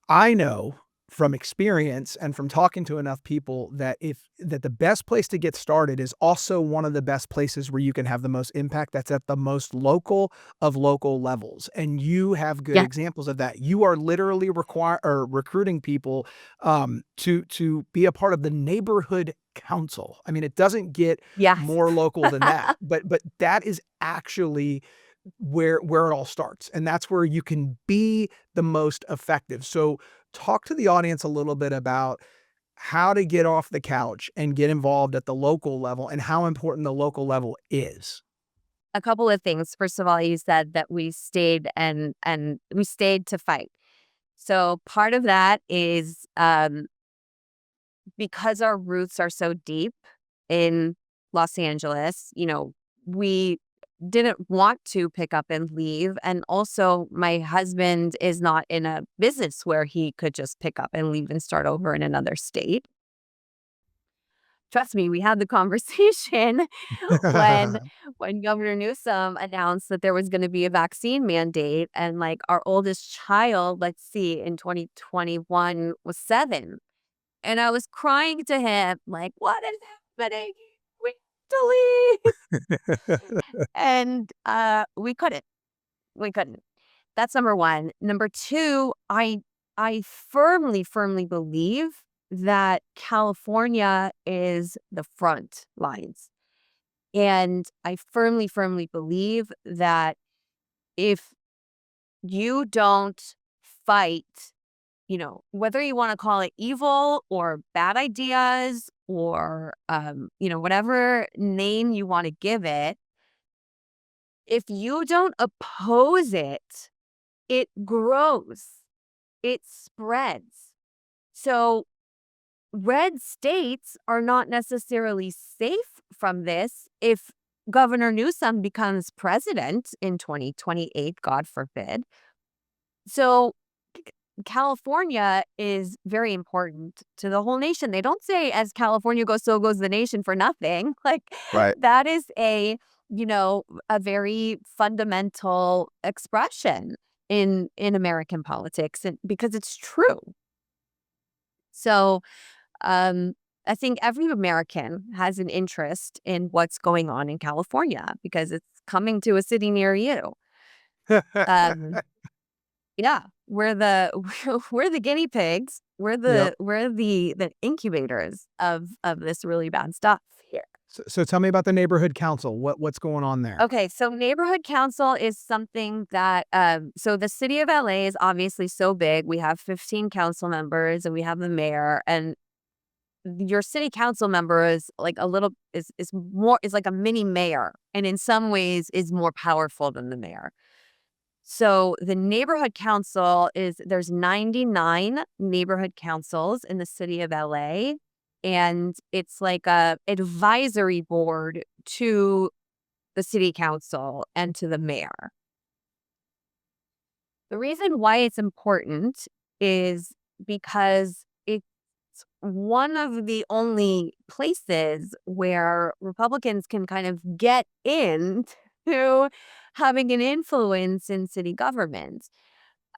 I know from experience and from talking to enough people that the best place to get started is also one of the best places where you can have the most impact. That's at the most local of local levels. And you have good Yeah. examples of that. You are literally recruiting people to be a part of the neighborhood council. I mean, it doesn't get Yes. more local than that, but that is actually where it all starts. And that's where you can be the most effective. So talk to the audience a little bit about how to get off the couch and get involved at the local level and how important the local level is. A couple of things. First of all, you said that we stayed and we stayed to fight. So part of that is because our roots are so deep in Los Angeles, we didn't want to pick up and leave. And also, my husband is not in a business where he could just pick up and leave and start over in another state. Trust me, we had the conversation when Governor Newsom announced that there was going to be a vaccine mandate, and like our oldest child, let's see, in 2021 was 7. And I was crying to him, like, what is happening? We have to leave. And we couldn't. We couldn't. That's number one. Number two, I firmly believe that California is the front lines. And I firmly believe that if you don't fight, whether you want to call it evil or bad ideas or, whatever name you want to give it, if you don't oppose it, it grows, it spreads. So red states are not necessarily safe from this if Governor Newsom becomes president in 2028, God forbid. So California is very important to the whole nation. They don't say as California goes, so goes the nation for nothing. Like Right. that is a very fundamental expression in American politics, and because it's true. So I think every American has an interest in what's going on in California because it's coming to a city near you. Um, yeah, we're the we're the guinea pigs. We're Yep. the incubators of this really bad stuff here. So tell me about the neighborhood council. What's going on there? Okay, so neighborhood council is something that so the city of LA is obviously so big. We have 15 council members and we have the mayor, and your city council member is like is like a mini mayor, and in some ways is more powerful than the mayor. So the neighborhood council there's 99 neighborhood councils in the city of LA, and it's like a advisory board to the city council and to the mayor. The reason why it's important is because it's one of the only places where Republicans can kind of get into having an influence in city government.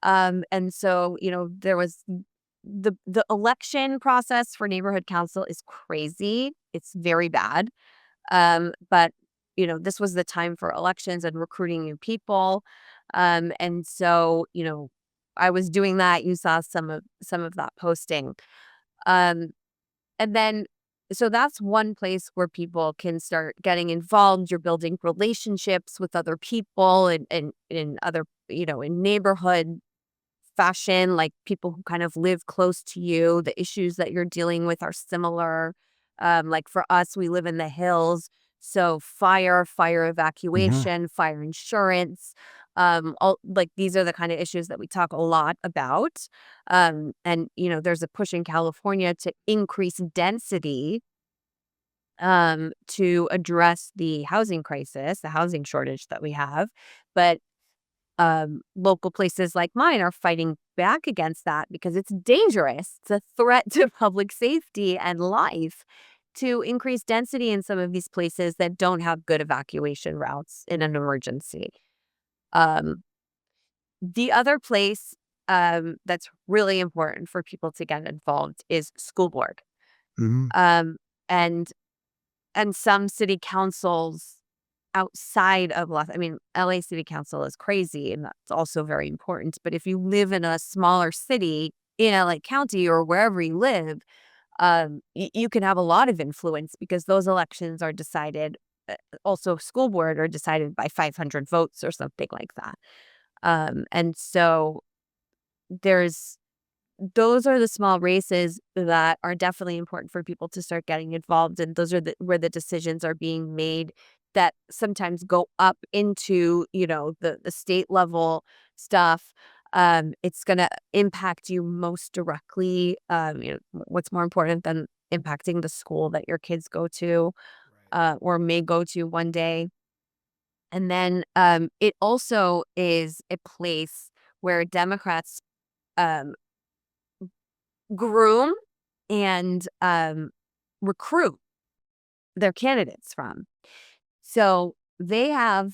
And so, there was the election process for neighborhood council is crazy. It's very bad. But this was the time for elections and recruiting new people. And so, I was doing that. You saw some of that posting. And then, so that's one place where people can start getting involved. You're building relationships with other people and in other, in neighborhood fashion, like people who kind of live close to you. The issues that you're dealing with are similar. Like for us, we live in the hills. So fire evacuation, fire insurance, like these are the kind of issues that we talk a lot about. And, there's a push in California to increase density to address the housing crisis, the housing shortage that we have. But local places like mine are fighting back against that because it's dangerous. It's a threat to public safety and life to increase density in some of these places that don't have good evacuation routes in an emergency. Um, the other place that's really important for people to get involved is school board. Mhm. And some city councils outside of LA City Council is crazy, and that's also very important. But if you live in a smaller city in LA County or wherever you live, you can have a lot of influence because those elections are decided, also school board are decided by 500 votes or something like that. And so there's those are the small races that are definitely important for people to start getting involved in. Those are where the decisions are being made that sometimes go up into, the state level stuff. It's going to impact you most directly. What's more important than impacting the school that your kids go to or may go to one day? And then it also is a place where Democrats um, groom and recruit their candidates from. So they have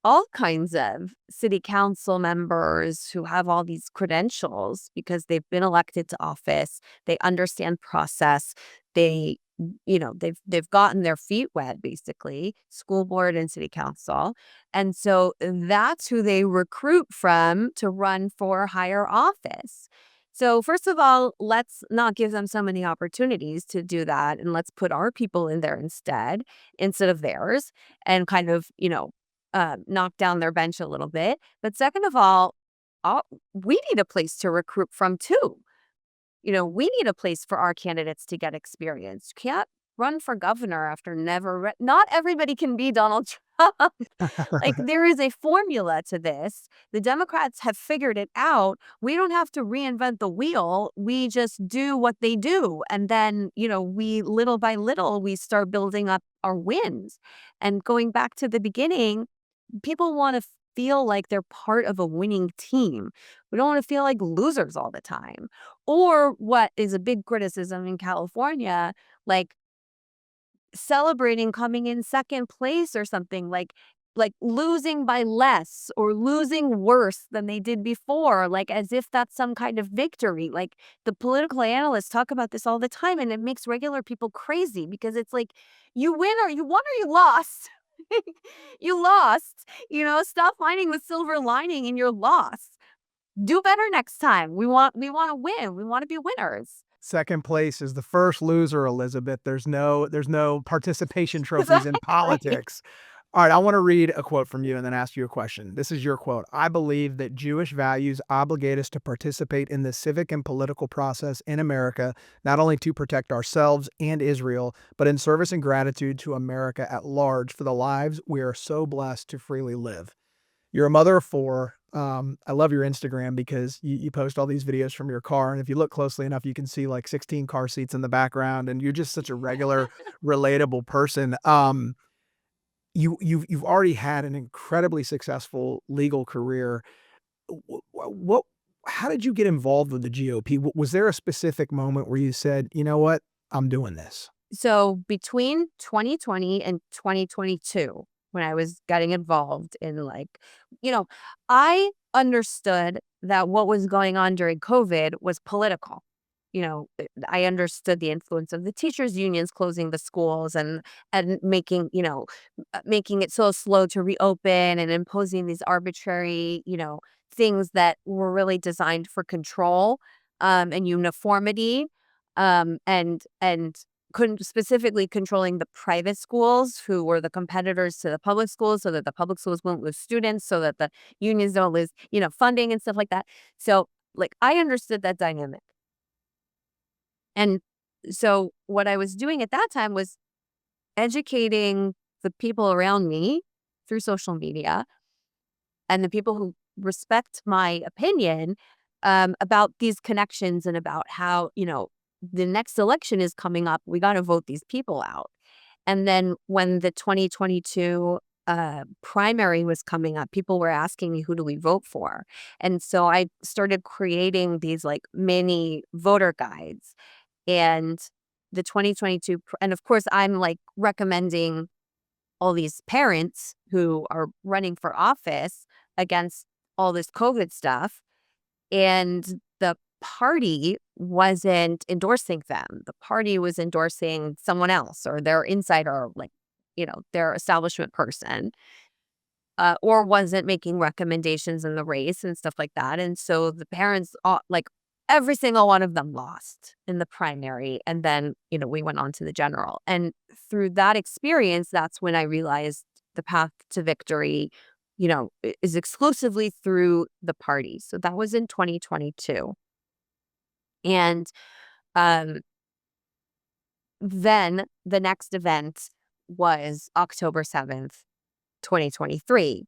all kinds of city council members who have all these credentials because they've been elected to office. They understand process. They've gotten their feet wet, basically, school board and city council. And so that's who they recruit from to run for higher office. So first of all, let's not give them so many opportunities to do that. And let's put our people in there instead of theirs, and kind of, knock down their bench a little bit. But second of all, we need a place to recruit from too. We need a place for our candidates to get experience. You can't run for governor after not everybody can be Donald Trump. Like, there is a formula to this. The Democrats have figured it out. We don't have to reinvent the wheel. We just do what they do. And then, we little by little, we start building up our wins. And going back to the beginning, people want to feel like they're part of a winning team. We don't want to feel like losers all the time. Or what is a big criticism in California, like celebrating coming in second place or something, like losing by less or losing worse than they did before, like as if that's some kind of victory. Like, the political analysts talk about this all the time, and it makes regular people crazy because it's like, you won or you lost. You lost. Stop finding the silver lining in your loss. Do better next time. We want to win. We want to be winners. Second place is the first loser, Elizabeth. There's no participation trophies in politics. All right, I want to read a quote from you and then ask you a question. This is your quote. "I believe that Jewish values obligate us to participate in the civic and political process in America, not only to protect ourselves and Israel, but in service and gratitude to America at large for the lives we are so blessed to freely live." You're a mother of four. I love your Instagram because you post all these videos from your car, and if you look closely enough, you can see like 16 car seats in the background, and you're just such a regular, relatable person. You've already had an incredibly successful legal career. What how did you get involved with the GOP? Was there a specific moment where you said, "You know what? I'm doing this"? So between 2020 and 2022, when I was getting involved in I understood that what was going on during COVID was political. I understood the influence of the teachers unions closing the schools and making it so slow to reopen and imposing these arbitrary, things that were really designed for control and uniformity, and couldn't specifically controlling the private schools who were the competitors to the public schools so that the public schools won't lose students, so that the unions don't lose, funding and stuff like that. So, I understood that dynamic. And so what I was doing at that time was educating the people around me through social media and the people who respect my opinion about these connections and about how, the next election is coming up. We got to vote these people out. And then when the 2022 primary was coming up, people were asking me, who do we vote for? And so I started creating these like mini voter guides. And the 2022, and of course, I'm like recommending all these parents who are running for office against all this COVID stuff. And the party wasn't endorsing them. The party was endorsing someone else or their insider, like, their establishment person, or wasn't making recommendations in the race and stuff like that. And so the parents, like every single one of them lost in the primary. And then, we went on to the general. And through that experience, that's when I realized the path to victory, is exclusively through the party. So that was in 2022. And um, then the next event was October 7th, 2023.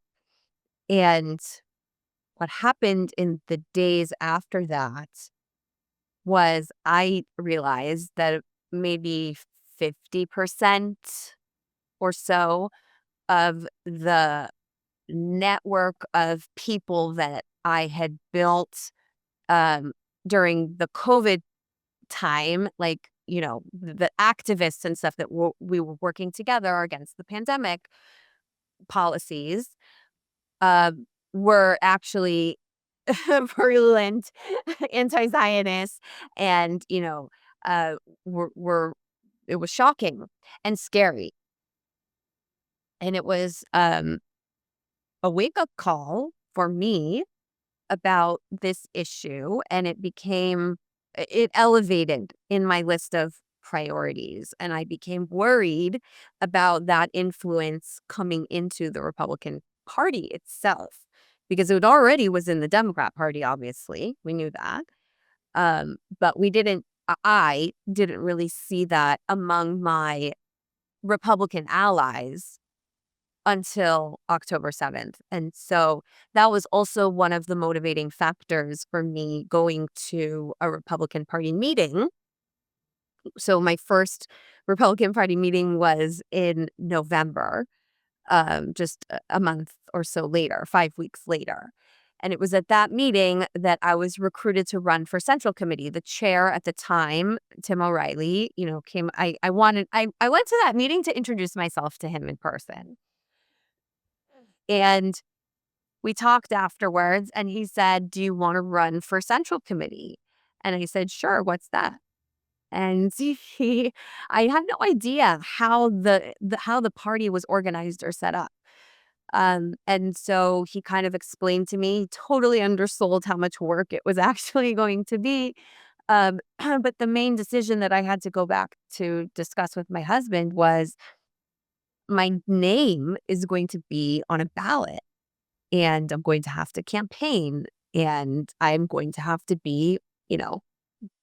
And what happened in the days after that was I realized that maybe 50% or so of the network of people that I had built during the COVID time, like, the activists and stuff that we were working together against the pandemic policies, uh, were actually virulent anti-Zionists, and were it was shocking and scary, and it was a wake-up call for me about this issue, and it elevated in my list of priorities, and I became worried about that influence coming into the Republican Party itself, because it already was in the Democrat Party, obviously. We knew that. But I didn't really see that among my Republican allies until October 7th. And so that was also one of the motivating factors for me going to a Republican Party meeting. So my first Republican Party meeting was in November, just a month or so later, 5 weeks later. And it was at that meeting that I was recruited to run for Central Committee. The chair at the time, Tim O'Reilly, came. I went to that meeting to introduce myself to him in person. And we talked afterwards, and he said, "Do you want to run for Central Committee?" And I said, "Sure, what's that?" And I had no idea how the party was organized or set up. And so he kind of explained to me, totally undersold how much work it was actually going to be. But the main decision that I had to go back to discuss with my husband was my name is going to be on a ballot, and I'm going to have to campaign, and I'm going to have to be,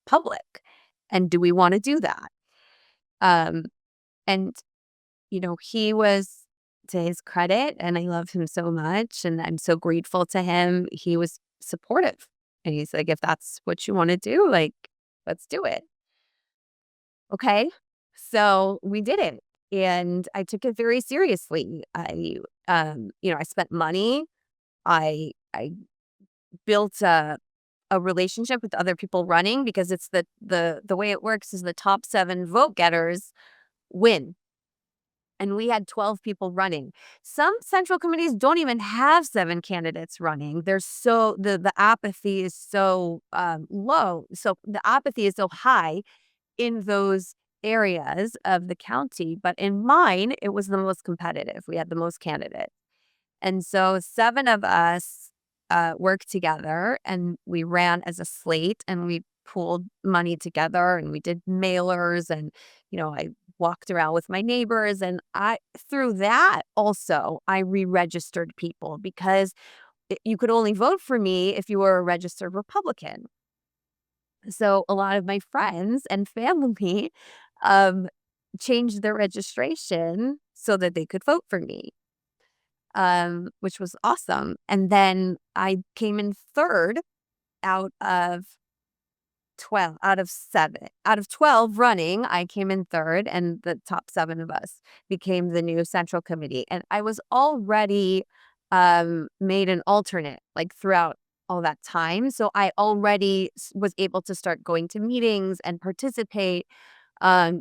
public. And do we want to do that? Um, and, he was, to his credit, and I love him so much, and I'm so grateful to him, he was supportive. And he's like, if that's what you want to do, like, let's do it. Okay. So we did it. And I took it very seriously. I spent money. I built a relationship with other people running, because it's the way it works is the top 7 vote getters win. And we had 12 people running. Some central committees don't even have 7 candidates running. The apathy is so low. So the apathy is so high in those areas of the county. But in mine, it was the most competitive. We had the most candidates. And so 7 of us worked together, and we ran as a slate, and we pooled money together, and we did mailers, and, I walked around with my neighbors, and through that also, I re-registered people, because you could only vote for me if you were a registered Republican. So a lot of my friends and family changed their registration so that they could vote for me, which was awesome. And then I came in third out of 12 running, I came in third, and the top 7 of us became the new central committee. And I was already made an alternate like throughout all that time. So I already was able to start going to meetings and participate,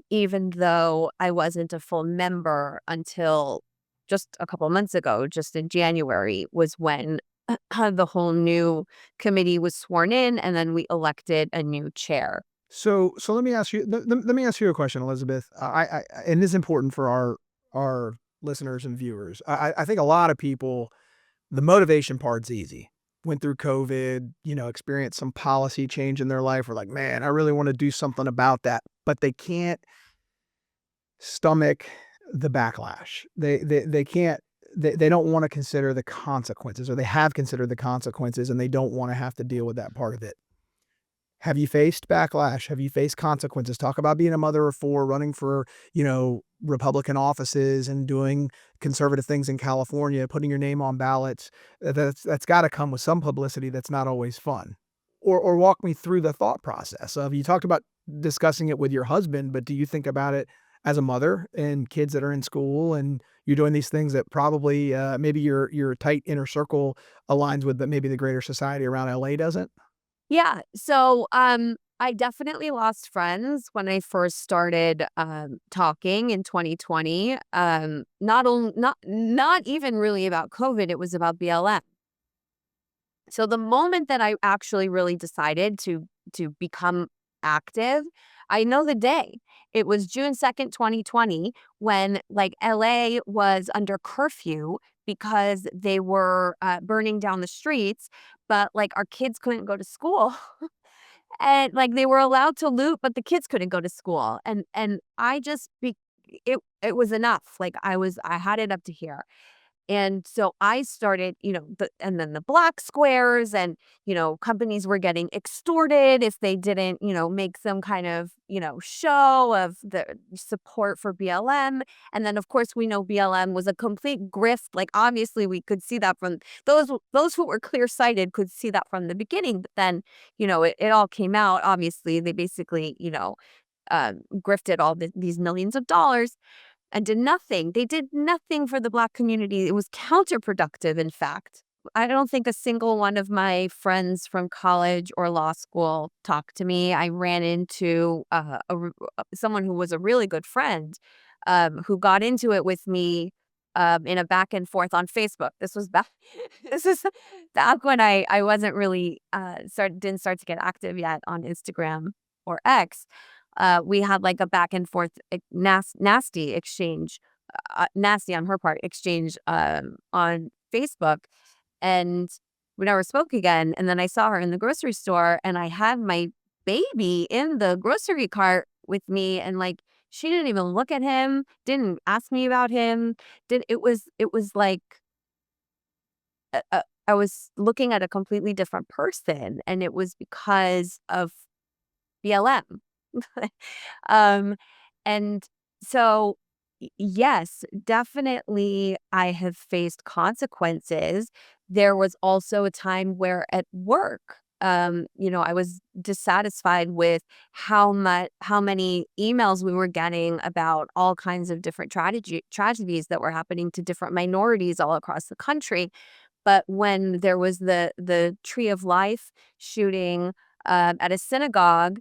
even though I wasn't a full member until just a couple months ago. Just in January was when the whole new committee was sworn in, and then we elected a new chair. So let me ask you let me ask you a question, Elizabeth. And this is important for our listeners and viewers. I think a lot of people, the motivation part's easy. Went through COVID, experienced some policy change in their life. We're like, man, I really want to do something about that, but they can't stomach the backlash. They can't. They don't want to consider the consequences, or they have considered the consequences, and they don't want to have to deal with that part of it. Have you faced backlash? Have you faced consequences? Talk about being a mother of 4, running for, Republican offices and doing conservative things in California, putting your name on ballots. That's got to come with some publicity that's not always fun. Or walk me through the thought process of, you talked about discussing it with your husband, but do you think about it as a mother and kids that are in school, and you're doing these things that probably maybe your tight inner circle aligns with, but maybe the greater society around LA doesn't? Yeah. So I definitely lost friends when I first started talking in 2020. Not even really about COVID, it was about BLM. So the moment that I actually really decided to become active, I know the day. It was June 2nd, 2020, when like LA was under curfew because they were burning down the streets, but like our kids couldn't go to school. And like they were allowed to loot, but the kids couldn't go to school. And I just it was enough. Like I had it up to here. And so I started, and then the black squares, and, companies were getting extorted if they didn't, make some kind of, show of the support for BLM. And then, of course, we know BLM was a complete grift. Like, obviously, we could see that from those who were clear sighted could see that from the beginning. But then, it all came out. Obviously, they basically, grifted all these millions of dollars and did nothing. They did nothing for the Black community. It was counterproductive, in fact. I don't think a single one of my friends from college or law school talked to me. I ran into someone who was a really good friend, who got into it with me in a back and forth on Facebook. This was back. This is back when I wasn't really didn't start to get active yet on Instagram or X. We had like a back and forth nasty exchange, nasty on her part exchange on Facebook, and we never spoke again. And then I saw her in the grocery store, and I had my baby in the grocery cart with me, and like she didn't even look at him, didn't ask me about him. It was like I was looking at a completely different person, and it was because of BLM. Um, and so, yes, definitely I have faced consequences. There was also a time where at work, I was dissatisfied with how many emails we were getting about all kinds of different tragedies that were happening to different minorities all across the country. But when there was the Tree of Life shooting at a synagogue,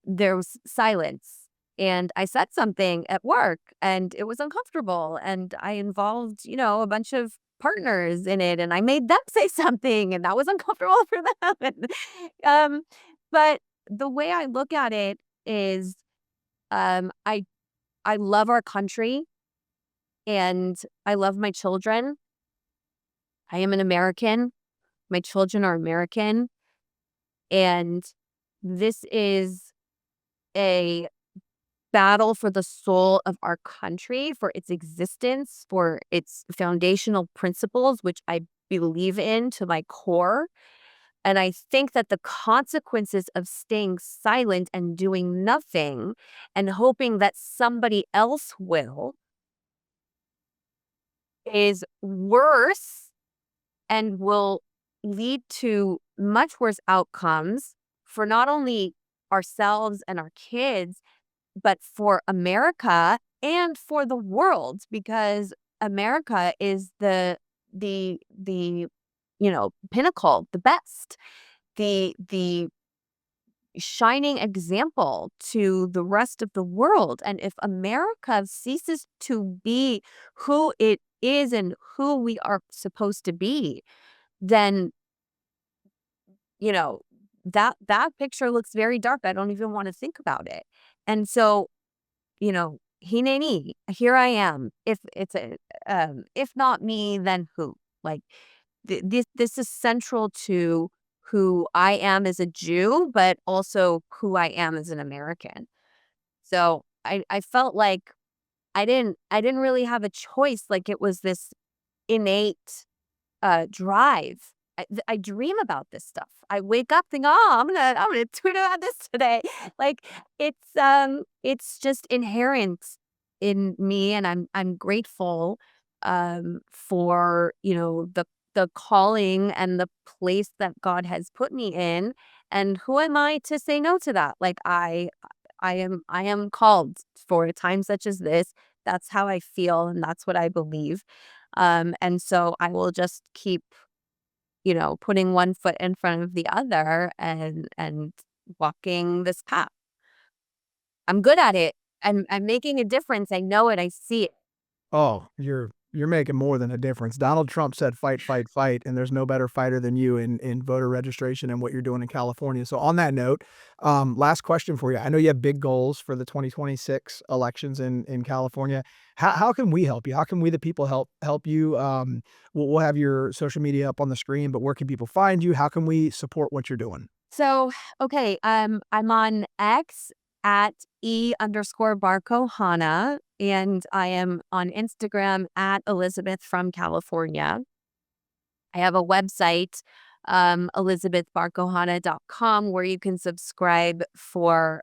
there was silence. And I said something at work, and it was uncomfortable. And I involved, a bunch of partners in it, and I made them say something, and that was uncomfortable for them. But the way I look at it is, I love our country, and I love my children. I am an American. My children are American. And this is a battle for the soul of our country, for its existence, for its foundational principles, which I believe in to my core. And I think that the consequences of staying silent and doing nothing and hoping that somebody else will is worse and will lead to much worse outcomes for not only ourselves and our kids, but for America and for the world, because America is the pinnacle, the best, the shining example to the rest of the world. And if America ceases to be who it is and who we are supposed to be, then, you know, that picture looks very dark. I don't even want to think about it. And so, hineni, here I am. If not me, then who? Like, this is central to who I am as a Jew, but also who I am as an American. So I felt like I didn't really have a choice. Like, it was this innate drive. I dream about this stuff. I wake up thinking, oh, I'm gonna tweet about this today. Like, it's just inherent in me, and I'm grateful for the calling and the place that God has put me in. And who am I to say no to that? Like, I am called for a time such as this. That's how I feel, and that's what I believe. And so I will just keep, putting one foot in front of the other and walking this path. I'm good at it. I'm making a difference. I know it. I see it. Oh, you're making more than a difference. Donald Trump said, "Fight, fight, fight," and there's no better fighter than you in voter registration and what you're doing in California. So on that note, last question for you. I know you have big goals for the 2026 elections in California. How can we help you? How can we, the people, help you? We'll have your social media up on the screen, but where can people find you? How can we support what you're doing? So, okay, I'm on X at E_Barcohana, and I am on Instagram at Elizabeth from California. I have a website, elizabethbarcohana.com, where you can subscribe for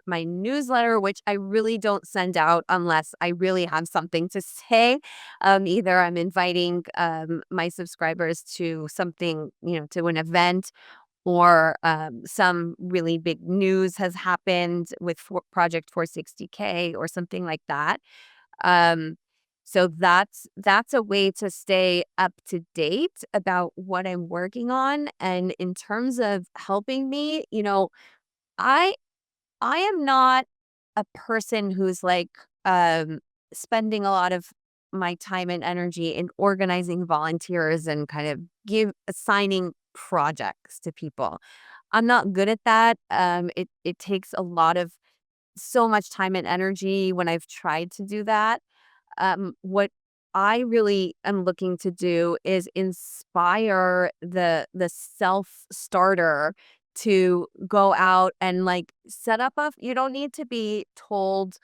my newsletter, which I really don't send out unless I really have something to say. Either I'm inviting my subscribers to something, to an event, or some really big news has happened with Project 460K or something like that. Um, so that's a way to stay up to date about what I'm working on. And in terms of helping me, I I am not a person who's like spending a lot of my time and energy in organizing volunteers and kind of assigning projects to people. I'm not good at that. It takes so much time and energy when I've tried to do that. What I really am looking to do is inspire the self starter to go out and like set up you don't need to be told,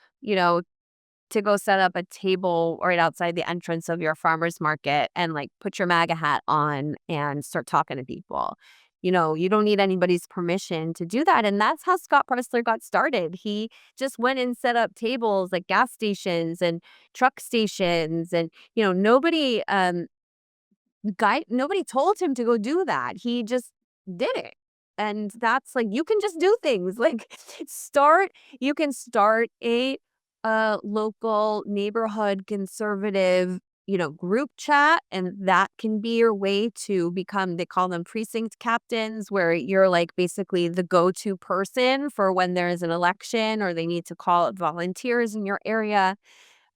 to go set up a table right outside the entrance of your farmer's market and like put your MAGA hat on and start talking to people. You don't need anybody's permission to do that. And that's how Scott Presler got started. He just went and set up tables like gas stations and truck stations. And, nobody told him to go do that. He just did it. And that's like, you can just do things like you can start a local neighborhood conservative, group chat. And that can be your way to become, they call them precinct captains, where you're like basically the go-to person for when there's an election or they need to call up volunteers in your area.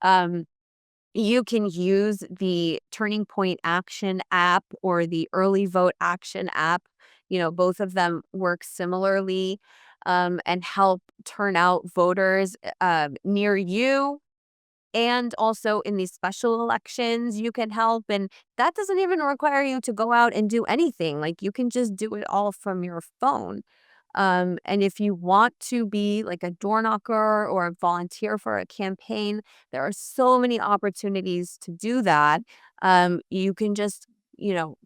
You can use the Turning Point Action app or the Early Vote Action app. Both of them work similarly, and help turn out voters near you. And also in these special elections, you can help. And that doesn't even require you to go out and do anything. Like, you can just do it all from your phone. And if you want to be like a door knocker or a volunteer for a campaign, there are so many opportunities to do that. You can just,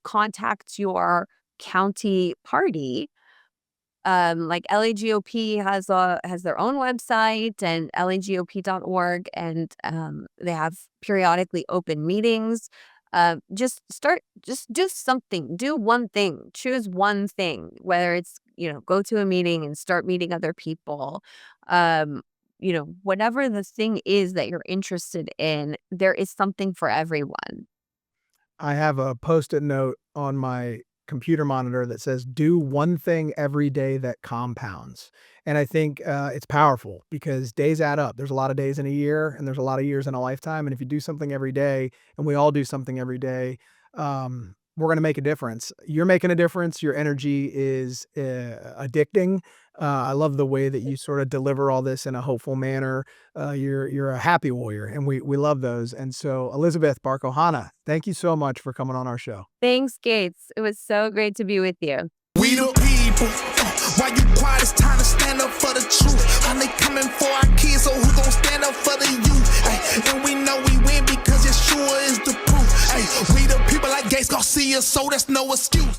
contact your county party. Like LAGOP has their own website, and lagop.org, and they have periodically open meetings. Just do something, do one thing, choose one thing, whether it's, go to a meeting and start meeting other people. Whatever the thing is that you're interested in, there is something for everyone. I have a Post-it note on my computer monitor that says, do one thing every day that compounds. And I think it's powerful because days add up. There's a lot of days in a year and there's a lot of years in a lifetime. And if you do something every day, and we all do something every day, we're going to make a difference. You're making a difference. Your energy is addicting. I love the way that you sort of deliver all this in a hopeful manner. You're a happy warrior, and we love those. And so, Elizabeth Barcohana, thank you so much for coming on our show. Thanks, Gates. It was so great to be with you. We the people. Why you quiet? It's time to stand up for the truth. And they coming for our kids, so who gon' stand up for the youth? Ay, and we know we win because Yeshua is the proof. Ay, we the people like Gates Garcia, so that's no excuse.